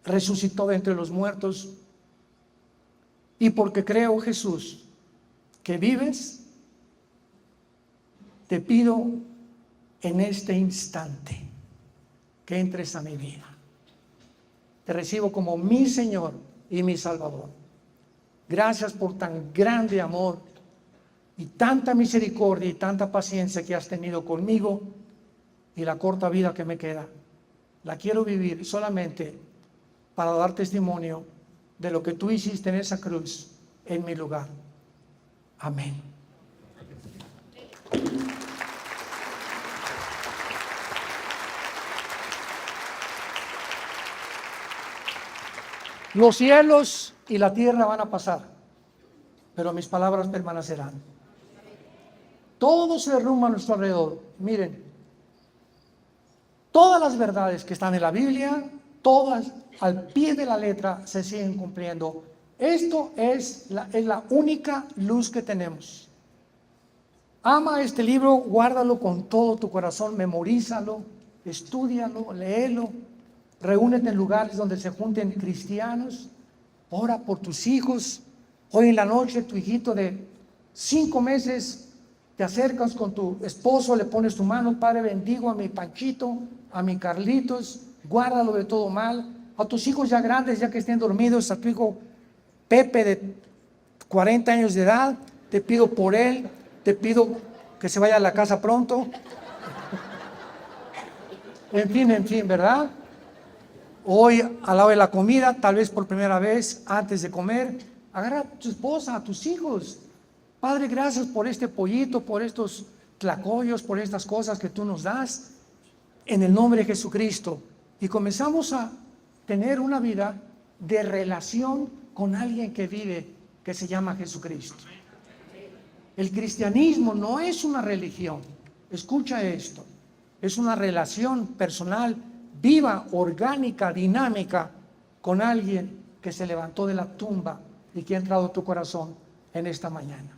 resucitó de entre los muertos. Y porque creo, Jesús, que vives, te pido en este instante que entres a mi vida. Te recibo como mi Señor y mi Salvador. Gracias por tan grande amor y tanta misericordia y tanta paciencia que has tenido conmigo, y la corta vida que me queda la quiero vivir solamente para dar testimonio de lo que tú hiciste en esa cruz en mi lugar. Amén. Los cielos y la tierra van a pasar, pero mis palabras permanecerán. Todo se derrumba a nuestro alrededor. Miren, todas las verdades que están en la Biblia, todas al pie de la letra se siguen cumpliendo. Esto es la única luz que tenemos. Ama este libro, guárdalo con todo tu corazón, memorízalo, estúdialo, léelo, reúnete en lugares donde se junten cristianos, ora por tus hijos. Hoy en la noche tu hijito de 5 meses, te acercas con tu esposo, le pones tu mano, Padre, bendigo a mi Panchito, a mi Carlitos, guárdalo de todo mal. A tus hijos ya grandes, ya que estén dormidos, a tu hijo Pepe de 40 años de edad, te pido por él, te pido que se vaya a la casa pronto. En fin, ¿verdad? Hoy, al lado de la comida, tal vez por primera vez, antes de comer, agarra a tu esposa, a tus hijos. Padre, gracias por este pollito, por estos tlacoyos, por estas cosas que tú nos das, en el nombre de Jesucristo. Y comenzamos a tener una vida de relación con alguien que vive, que se llama Jesucristo. El cristianismo no es una religión. Escucha esto. Es una relación personal, viva, orgánica, dinámica, con alguien que se levantó de la tumba y que ha entrado a tu corazón en esta mañana.